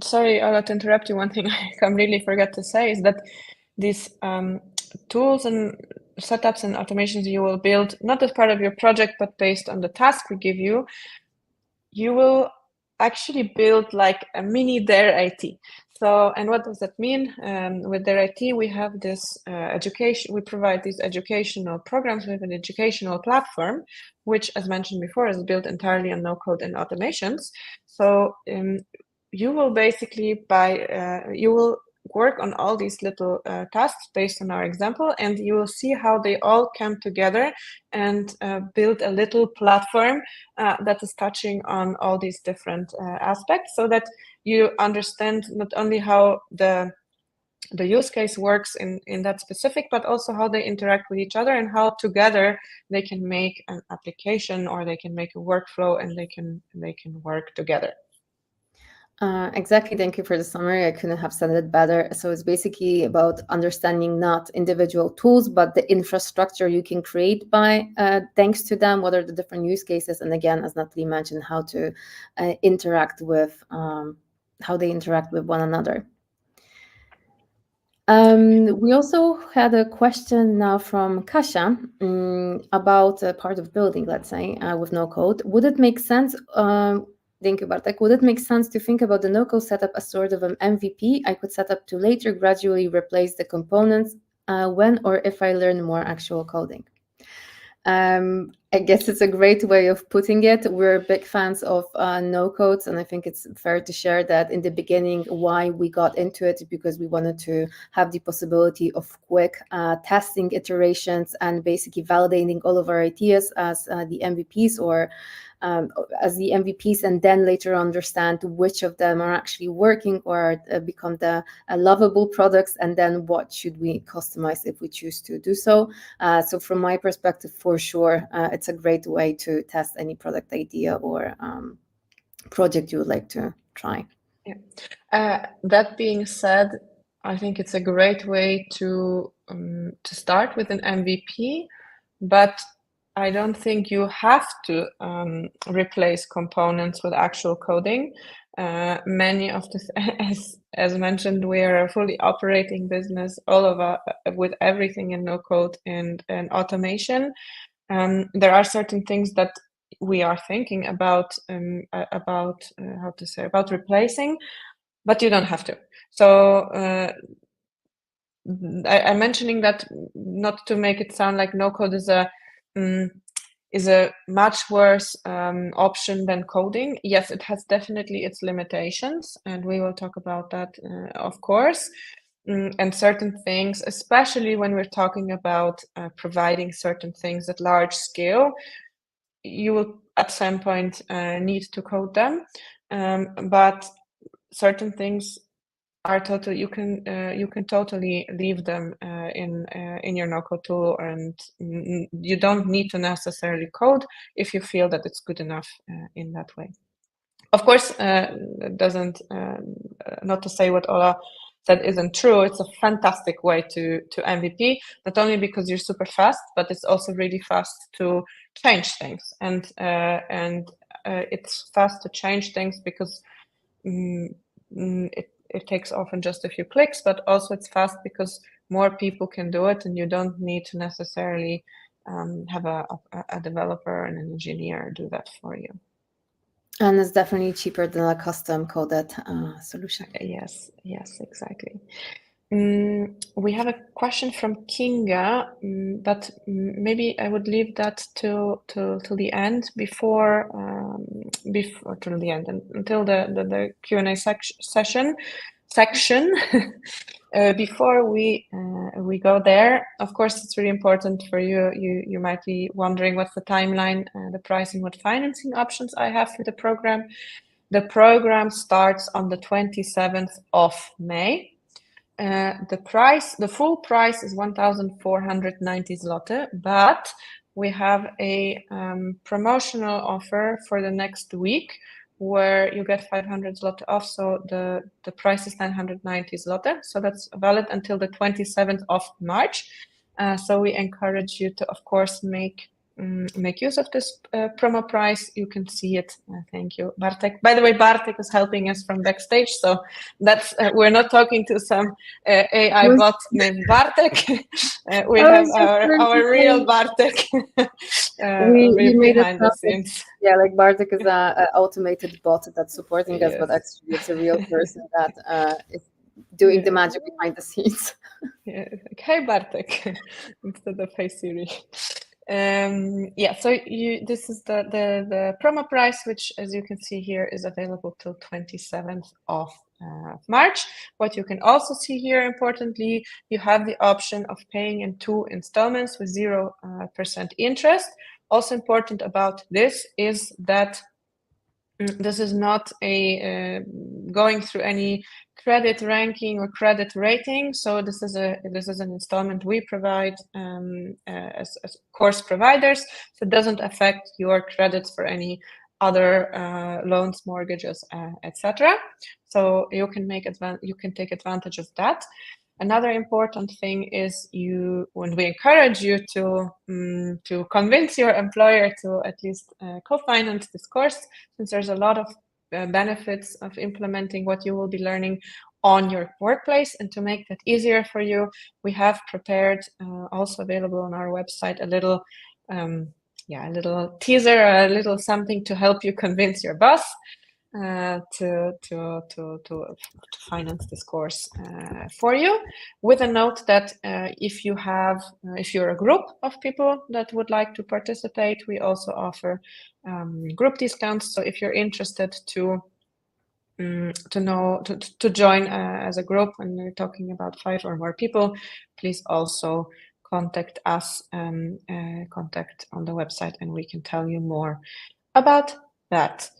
sorry, I'll interrupt you. One thing I completely forgot to say is that these tools and setups and automations you will build, not as part of your project, but based on the task we give you, you will actually build like a mini Dare IT. So, and what does that mean? With Dare IT, we have this education, we provide these educational programs with an educational platform, which, as mentioned before, is built entirely on no-code and automations. So you will basically work on all these little tasks based on our example, and you will see how they all come together and build a little platform that is touching on all these different aspects, so that you understand not only how the use case works in that specific, but also how they interact with each other and how together they can make an application, or they can make a workflow, and they can work together. Exactly. Thank you for the summary. I couldn't have said it better. So it's basically about understanding not individual tools, but the infrastructure you can create by thanks to them. What are the different use cases? And again, as Natalie mentioned, how to interact with how they interact with one another. We also had a question now from Kasia about a part of building, let's say, with no code. Would it make sense? Thank you, Bartek. Would it make sense to think about the no-code setup as sort of an MVP I could set up to later gradually replace the components when or if I learn more actual coding? I guess it's a great way of putting it. We're big fans of no-codes, and I think it's fair to share that in the beginning why we got into it, because we wanted to have the possibility of quick testing iterations and basically validating all of our ideas as the MVPs or as the MVPs, and then later understand which of them are actually working or become the lovable products, and then what should we customize if we choose to do so. So from my perspective, for sure, it's a great way to test any product idea or project you would like to try. Yeah. That being said, I think it's a great way to start with an MVP, but I don't think you have to replace components with actual coding. Many of the, as mentioned, we are a fully operating business, all of with everything in no code and automation. There are certain things that we are thinking about about replacing, but you don't have to. So I'm mentioning that not to make it sound like no code is a much worse option than coding. Yes, it has definitely its limitations, and we will talk about that, of course. And certain things, especially when we're talking about providing certain things at large scale, you will at some point need to code them. But certain things are totally, you can totally leave them in your no-code tool, and you don't need to necessarily code if you feel that it's good enough in that way. Of course, it doesn't not to say what Ola said isn't true. It's a fantastic way to MVP, not only because you're super fast, but it's also really fast to change things, and it's fast to change things because it takes often just a few clicks, but also it's fast because more people can do it, and you don't need to necessarily have a developer and an engineer do that for you. And it's definitely cheaper than a custom coded solution. Yes, exactly. We have a question from Kinga, but maybe I would leave that till the end before till the end, until the Q&A section. Before we go there, of course, it's really important for you. You might be wondering what's the timeline, the pricing, what financing options I have for the program. The program starts on the 27th of May. The full price is 1,490 zloty, but we have a promotional offer for the next week where you get 500 zloty off. So the price is 990 zloty. So that's valid until the 27th of March. So we encourage you to, of course, make use of this promo price. You can see it. Thank you, Bartek. By the way, Bartek is helping us from backstage, so that's we're not talking to some AI bot named Bartek. We have our real Bartek we made behind it the scenes. Yeah, like Bartek is an automated bot that's supporting us, but actually it's a real person that is doing the magic behind the scenes. Yeah, like, hey Bartek, instead of hey Siri. So this is the promo price, which, as you can see here, is available till 27th of March. What you can also see here, importantly, you have the option of paying in 2 installments with 0% interest. Also important about this is that this is not a going through any credit ranking or credit rating. So this is an installment we provide as course providers. So it doesn't affect your credits for any other loans, mortgages, etc. So you can take advantage of that. Another important thing is when we encourage you to convince your employer to at least co-finance this course, since there's a lot of benefits of implementing what you will be learning on your workplace. And to make that easier for you, we have prepared, also available on our website, a little teaser, a little something to help you convince your boss to finance this course for you, with a note that if you're a group of people that would like to participate, we also offer group discounts. So if you're interested to join as a group, and we're talking about 5 or more people, please also contact us, contact on the website, and we can tell you more about that.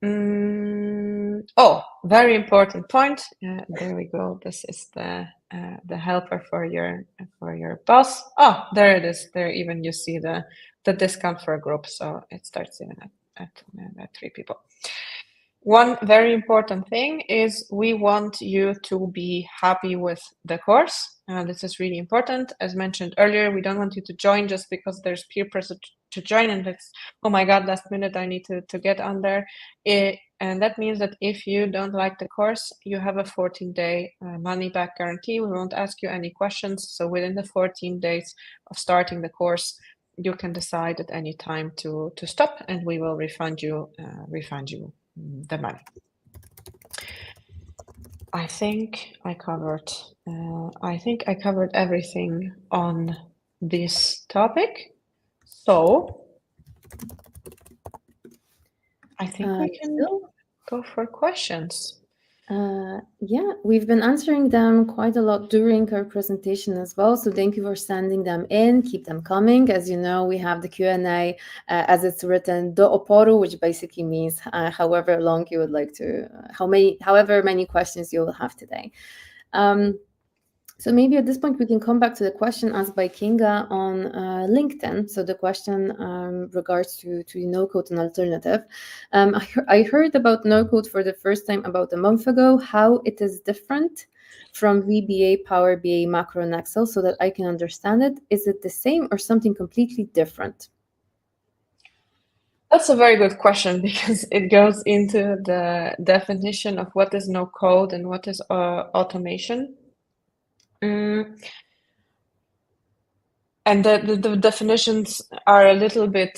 Oh, very important point. There we go. This is the helper for your boss. Oh, there it is. There even you see the discount for a group. So it starts even at 3 people. One very important thing is we want you to be happy with the course. This is really important. As mentioned earlier, we don't want you to join just because there's peer pressure to join and it's, oh my God, last minute I need to get on there. And that means that if you don't like the course, you have a 14-day money back guarantee. We won't ask you any questions. So within the 14 days of starting the course, you can decide at any time to stop, and we will refund you the money. I think I covered everything on this topic. So I think we can go for questions. Yeah, we've been answering them quite a lot during our presentation as well. So thank you for sending them in. Keep them coming. As you know, we have the Q&A as it's written, the oporu, which basically means however long you would like to, however many questions you will have today. So maybe at this point we can come back to the question asked by Kinga on LinkedIn. So the question regards to no-code and alternative. I heard about no-code for the first time about a month ago, how it is different from VBA, Power BI, Macro, and Excel, so that I can understand it. Is it the same or something completely different? That's a very good question, because it goes into the definition of what is no-code and what is automation. And the definitions are a little bit,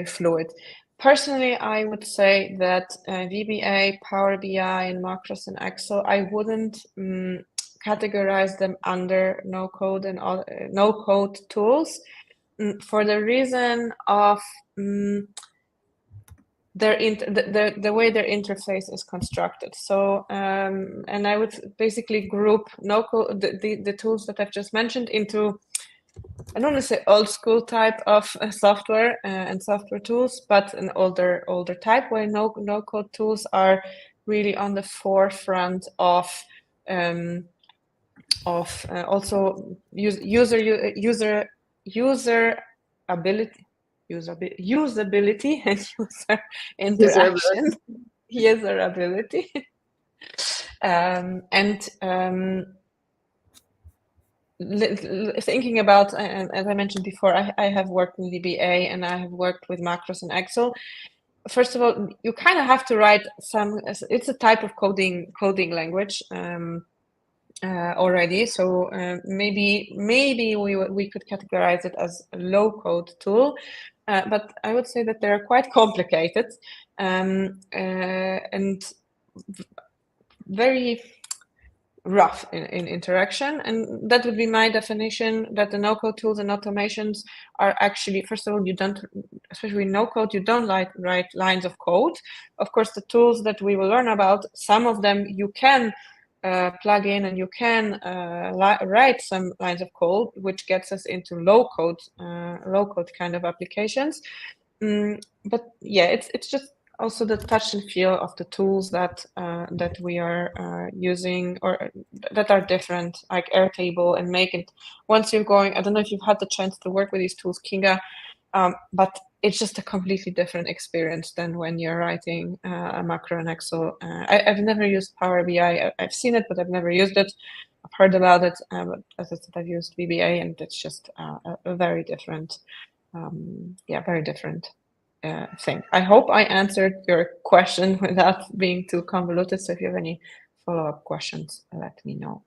fluid. Personally, I would say that VBA, Power BI, and Macros and Excel, I wouldn't categorize them under no-code and no-code tools, for the reason of the way their interface is constructed. So and I would basically group no-code, the tools that I've just mentioned, into, I don't want to say old school type of software and software tools, but an older type, where no-code tools are really on the forefront of also usability and user interaction, usability. Thinking about, as I mentioned before, I have worked in VBA and I have worked with Macros and Excel. First of all, you kind of have to write it's a type of coding language already. So maybe we could categorize it as a low-code tool, but I would say that they're quite complicated and very rough in interaction, and that would be my definition, that the no-code tools and automations are actually, first of all, you don't, especially in no-code, you don't write lines of code. Of course, the tools that we will learn about, some of them you can plug in and you can write some lines of code, which gets us into low code kind of applications. But yeah, it's just also the touch and feel of the tools that we are using, or that are different, like Airtable and Make It. Once you're going, I don't know if you've had the chance to work with these tools, Kinga, but it's just a completely different experience than when you're writing a macro in Excel. I've never used Power BI. I've seen it, but I've never used it. I've heard about it, but as I said, I've used VBA, and it's just a very different, very different thing. I hope I answered your question without being too convoluted. So if you have any follow-up questions, let me know.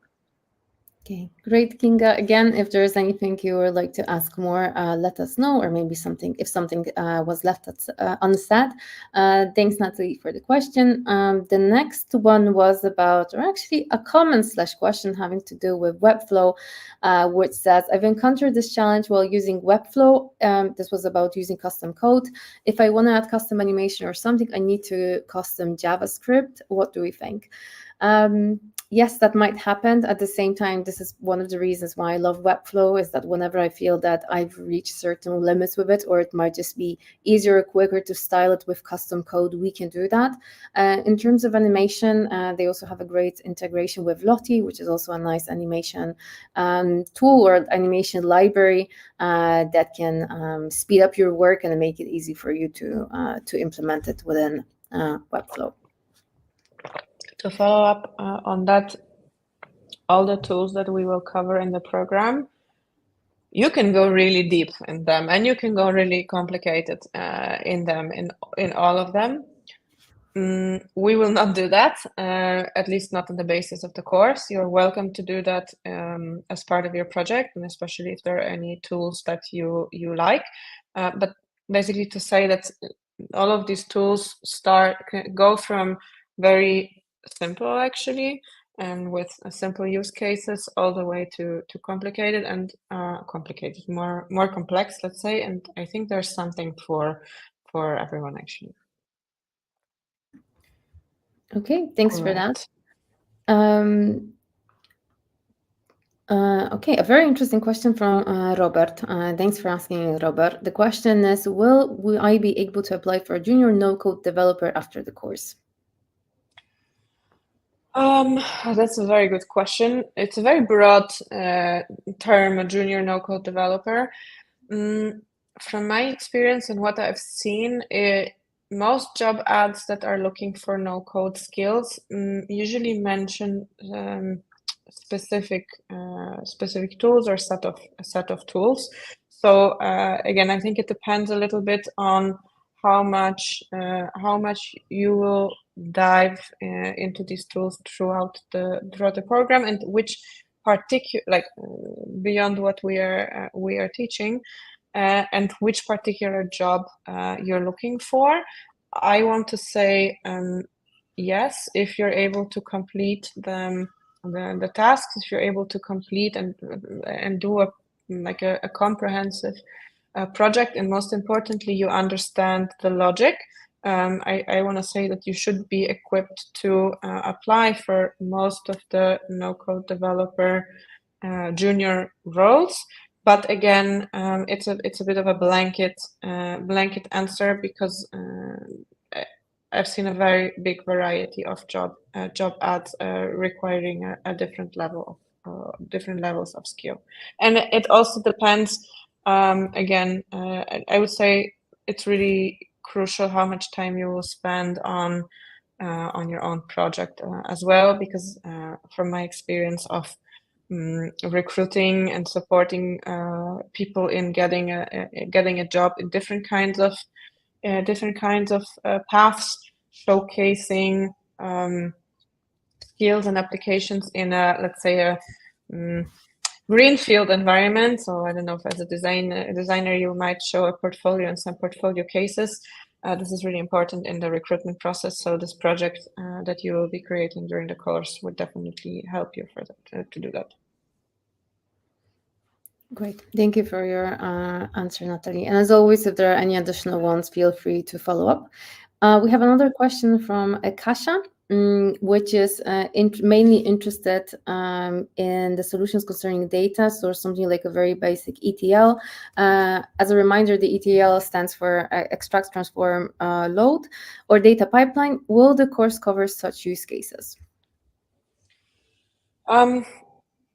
Okay, great, Kinga. Again, if there's anything you would like to ask more, let us know, or maybe if something was left unsaid. Thanks, Natalie, for the question. The next one was about, or actually a comment/question having to do with Webflow, which says, I've encountered this challenge while using Webflow. This was about using custom code. If I want to add custom animation or something, I need to custom JavaScript. What do we think? Yes, that might happen. At the same time, this is one of the reasons why I love Webflow, is that whenever I feel that I've reached certain limits with it, or it might just be easier or quicker to style it with custom code, we can do that. In terms of animation, they also have a great integration with Lottie, which is also a nice animation tool or animation library that can speed up your work and make it easy for you to implement it within Webflow. To follow up on that, all the tools that we will cover in the program, you can go really deep in them, and you can go really complicated in them, in all of them. We will not do that, at least not on the basis of the course. You're welcome to do that as part of your project, and especially if there are any tools that you like. But basically, to say that all of these tools go from very simple, actually, and with simple use cases, all the way to complicated and more complex, let's say. And I think there's something for everyone, actually. Okay, thanks for that. Okay, a very interesting question from Robert. Thanks for asking, Robert. The question is, will I be able to apply for a junior no-code developer after the course? That's a very good question. It's a very broad term, a junior no-code developer. From my experience and what I've seen, most job ads that are looking for no-code skills usually mention specific tools or a set of tools. So again, I think it depends a little bit on how much you will dive into these tools throughout the program, and which particular, beyond what we are teaching, and which particular job you're looking for. I want to say yes, if you're able to complete the tasks, if you're able to complete and do a comprehensive project, and most importantly, you understand the logic. I want to say that you should be equipped to apply for most of the no-code developer junior roles. But again, it's a bit of a blanket answer, because I've seen a very big variety of job ads requiring a different different levels of skill, and it also depends. Again, I would say it's really crucial how much time you will spend on your own project as well, because from my experience of recruiting and supporting people in getting a job in different kinds of paths, showcasing skills and applications in let's say a greenfield environment. So I don't know if as a designer you might show a portfolio and some portfolio cases. This is really important in the recruitment process. So this project that you will be creating during the course would definitely help you for that, to do that. Great. Thank you for your answer, Natalie. And as always, if there are any additional ones, feel free to follow up. We have another question from Kasia, which is mainly interested in the solutions concerning data, so something like a very basic ETL. As a reminder, the ETL stands for extract, transform, load, or data pipeline. Will the course cover such use cases?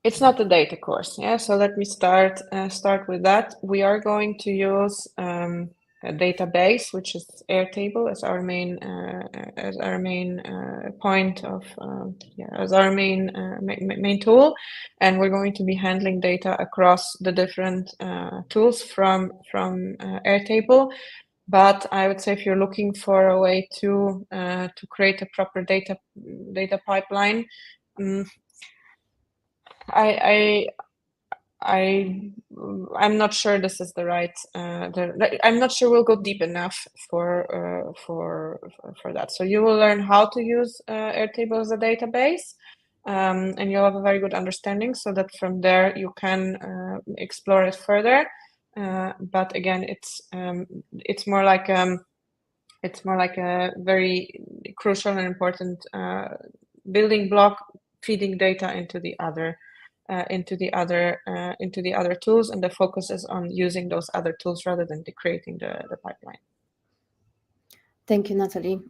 It's not a data course, yeah. So let me start with that. We are going to use a database, which is Airtable, as our main point of as our main tool, and we're going to be handling data across the different tools from Airtable. But I would say if you're looking for a way to create a proper data pipeline, I'm not sure this is the right. I'm not sure we'll go deep enough for that. So you will learn how to use Airtable as a database, and you'll have a very good understanding, so that from there you can explore it further. But again, it's more like a very crucial and important building block, feeding data into the other tools, and the focus is on using those other tools rather than creating the pipeline. Thank you, Natalie.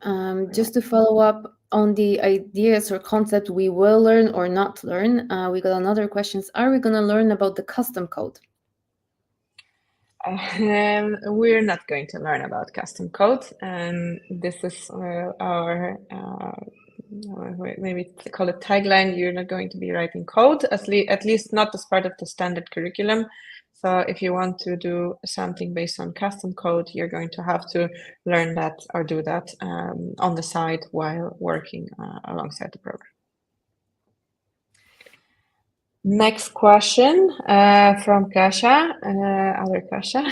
Just to follow up on the ideas or concept we will learn or not learn, we got another question. Are we going to learn about the custom code? We're not going to learn about custom code, and this is our maybe call it tagline. You're not going to be writing code, at least not as part of the standard curriculum. So if you want to do something based on custom code, you're going to have to learn that or do that on the side while working alongside the program. Next question from Kasia, other Kasia.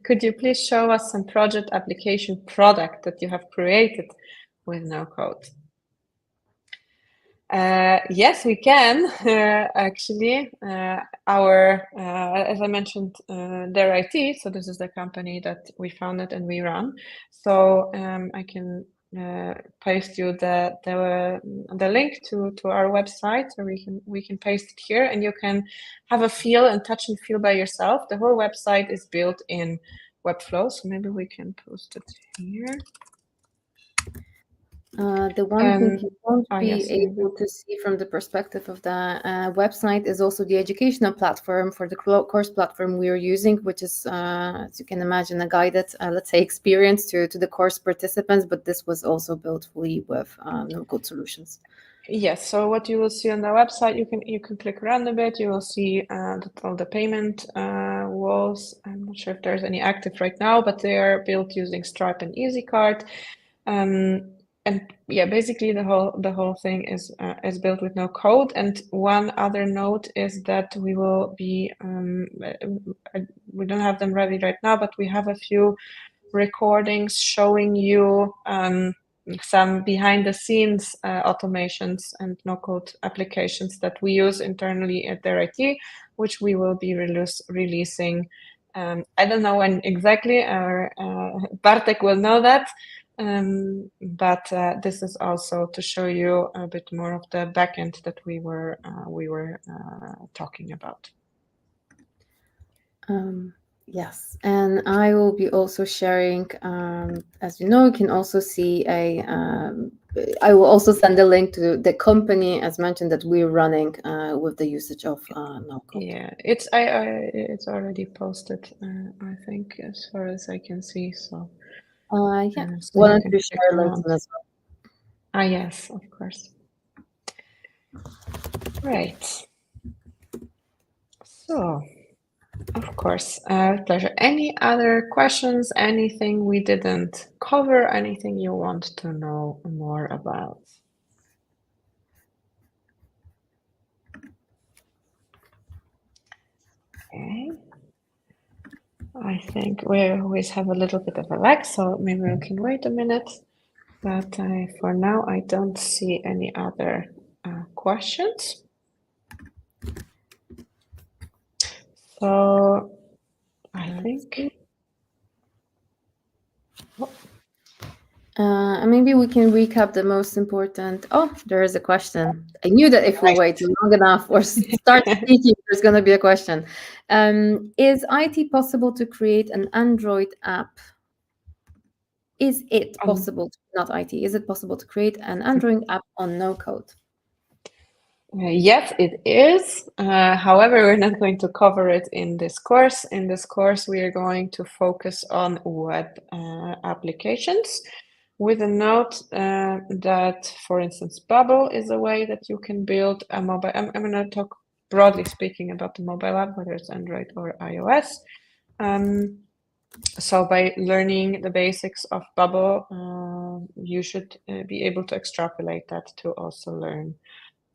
Could you please show us some project application product that you have created with no code? Yes, we can. Actually, as I mentioned, their IT. So this is the company that we founded and we run. So I can paste you the link to our website, or we can paste it here, and you can have a feel and touch and feel by yourself. The whole website is built in Webflow, so maybe we can post it here. The one thing you won't be able to see from the perspective of the website is also the educational platform for the course platform we are using, which is, as you can imagine, a guided, let's say, experience to the course participants, but this was also built fully with no-code solutions. Yes, so what you will see on the website, you can click around a bit, you will see all the payment walls. I'm not sure if there's any active right now, but they are built using Stripe and EasyCard. And yeah, basically the whole thing is built with no code. And one other note is that we will be we don't have them ready right now, but we have a few recordings showing you some behind the scenes automations and no code applications that we use internally at their IT, which we will be releasing. I don't know when exactly. Bartek will know that. But this is also to show you a bit more of the backend that we were talking about. Yes, and I will be also sharing, as you know, you can also see I will also send a link to the company, as mentioned, that we're running with the usage of no code. Yeah, it's already posted, I think, as far as I can see. So yeah, so why don't you share LinkedIn as well? Yes, of course. Right. So, of course, pleasure. Any other questions? Anything we didn't cover? Anything you want to know more about? Okay. I think we always have a little bit of a lag, so maybe we can wait a minute. But for now, I don't see any other questions. So I think. Maybe we can recap the most important. Oh, there is a question. I knew that if we wait long enough or start speaking, there's going to be a question. Is IT possible to create an Android app? Is it possible, not IT, is it possible to create an Android app on no code? Yes, it is. However, we're not going to cover it in this course. In this course, we are going to focus on web applications, with a note that, for instance, Bubble is a way that you can build a mobile. I'm going to talk broadly speaking about the mobile app, whether it's Android or iOS. So by learning the basics of Bubble, you should be able to extrapolate that to also learn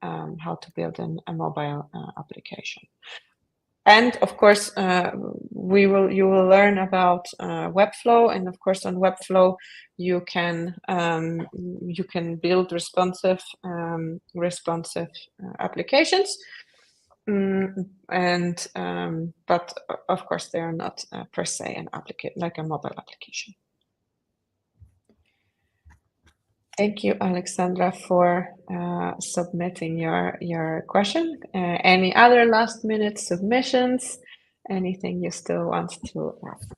how to build a mobile application. And of course, you will learn about Webflow, and of course, on Webflow, you can build responsive applications. But of course, they are not per se an application like a mobile application. Thank you, Alexandra, for submitting your question. Any other last-minute submissions? Anything you still want to ask?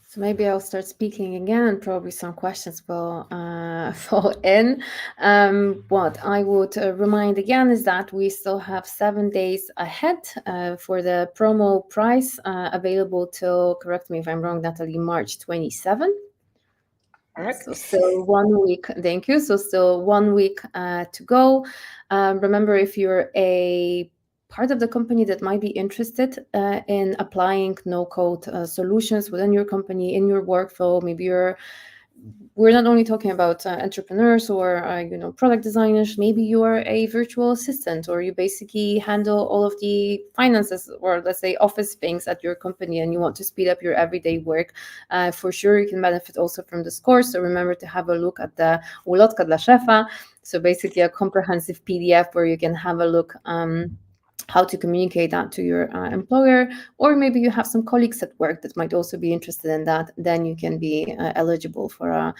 So maybe I'll start speaking again, and probably some questions will fall in. What I would remind again is that we still have 7 days ahead for the promo price available till, correct me if I'm wrong, Natalie, March 27. Correct. So still 1 week, thank you. So still 1 week to go. Remember, if you're a part of the company that might be interested in applying no-code solutions within your company, in your workflow, maybe we're not only talking about entrepreneurs or product designers. Maybe you are a virtual assistant, or you basically handle all of the finances, or let's say office things at your company, and you want to speed up your everyday work. For sure, you can benefit also from this course. So remember to have a look at the Ulotka dla szefa. So basically a comprehensive PDF where you can have a look how to communicate that to your employer, or maybe you have some colleagues at work that might also be interested in that. Then you can be eligible for a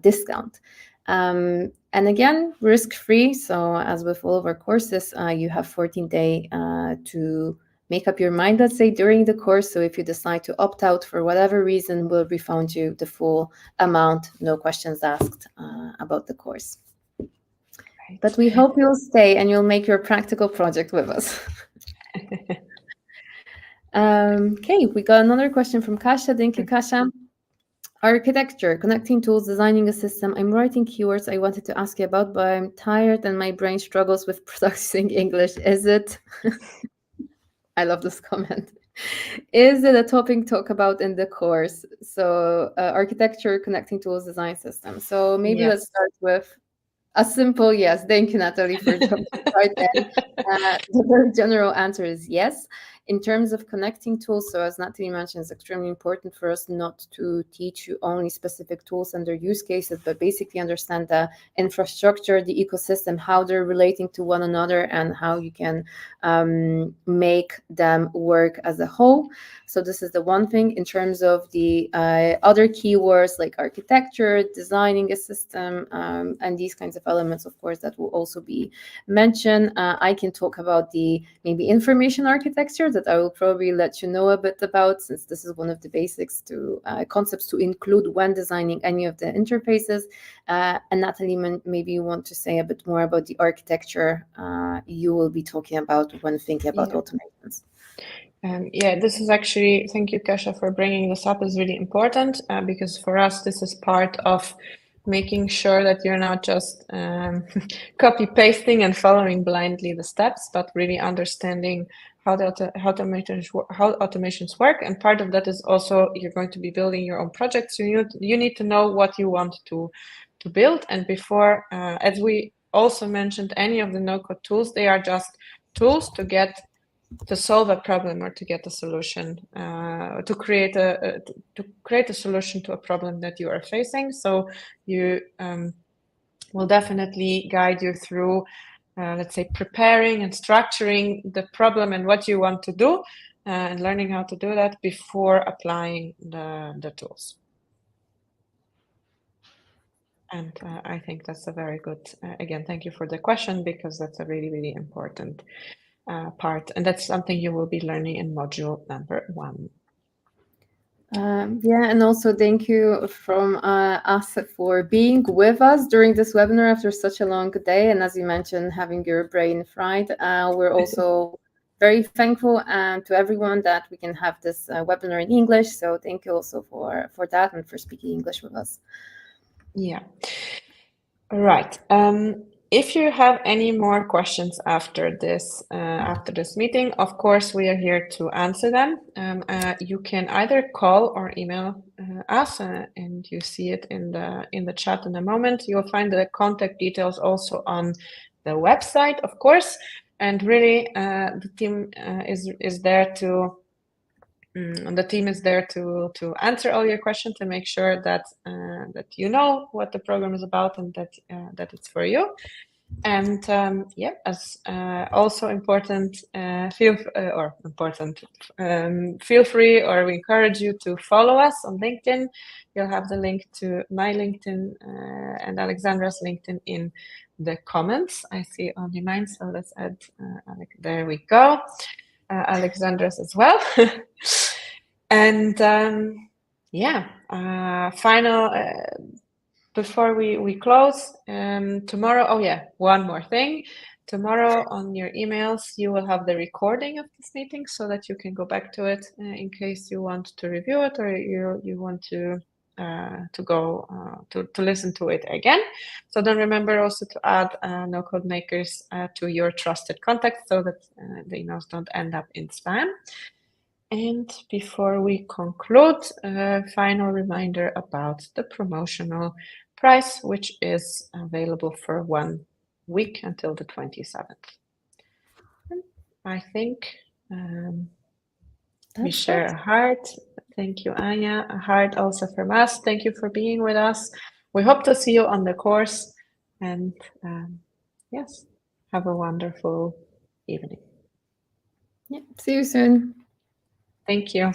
discount. And again, risk-free. So as with all of our courses, you have 14 days to make up your mind, let's say, during the course. So if you decide to opt out for whatever reason, we'll refund you the full amount, no questions asked about the course. But we hope you'll stay and you'll make your practical project with us. Okay, we got another question from Kasia. Thank you, Kasia. Architecture, connecting tools, designing a system. I'm writing keywords I wanted to ask you about, but I'm tired and my brain struggles with producing English. Is it? I love this comment. Is it a topic talk about in the course? So architecture, connecting tools, design system. So maybe let's start with a simple yes. Thank you, Natalie, for jumping right in. The very general answer is yes. In terms of connecting tools, so as Natalie mentioned, it's extremely important for us not to teach you only specific tools and their use cases, but basically understand the infrastructure, the ecosystem, how they're relating to one another, and how you can make them work as a whole. So this is the one thing. In terms of the other keywords like architecture, designing a system, and these kinds of elements, of course, that will also be mentioned. I can talk about the maybe information architecture that I will probably let you know a bit about, since this is one of the basics to concepts to include when designing any of the interfaces. And Natalie, maybe you want to say a bit more about the architecture you will be talking about when thinking about automations. This is actually, thank you, Kasia, for bringing this up. Is really important because for us, this is part of making sure that you're not just copy pasting and following blindly the steps, but really understanding how automations work. And part of that is also you're going to be building your own projects. So you need to know what you want to build. And before, as we also mentioned, any of the no-code tools, they are just tools to get to solve a problem or to get a solution, to create a solution to a problem that you are facing. So you will definitely guide you through, let's say, preparing and structuring the problem and what you want to do, and learning how to do that before applying the tools. And I think that's a very good, again, thank you for the question, because that's a really, really important part. And that's something you will be learning in module number 1. Yeah, and also thank you from us for being with us during this webinar after such a long day. And as you mentioned, having your brain fried. We're also very thankful to everyone that we can have this webinar in English. So thank you also for that and for speaking English with us. Yeah. All right. If you have any more questions after this meeting, of course, we are here to answer them. You can either call or email us, and you see it in the chat in a moment. You'll find the contact details also on the website, of course. And really, the team is there to. The team is there to answer all your questions, to make sure that that you know what the program is about and that it's for you. And yeah, as also important, feel free, or we encourage you to follow us on LinkedIn. You'll have the link to my LinkedIn and Alexandra's LinkedIn in the comments. I see only mine, so let's add. There we go. Alexandra's as well. And yeah, final. Before we close, tomorrow, oh yeah, one more thing. Tomorrow on your emails, you will have the recording of this meeting so that you can go back to it in case you want to review it, or you want to go to listen to it again. So then remember also to add NoCodeMakers to your trusted contacts so that the emails don't end up in spam. And before we conclude, a final reminder about the promotional price, which is available for 1 week until the 27th. I think we share a heart. Thank you, Anya. A heart also from us. Thank you for being with us. We hope to see you on the course. And yes, have a wonderful evening. Yeah, see you soon. Thank you.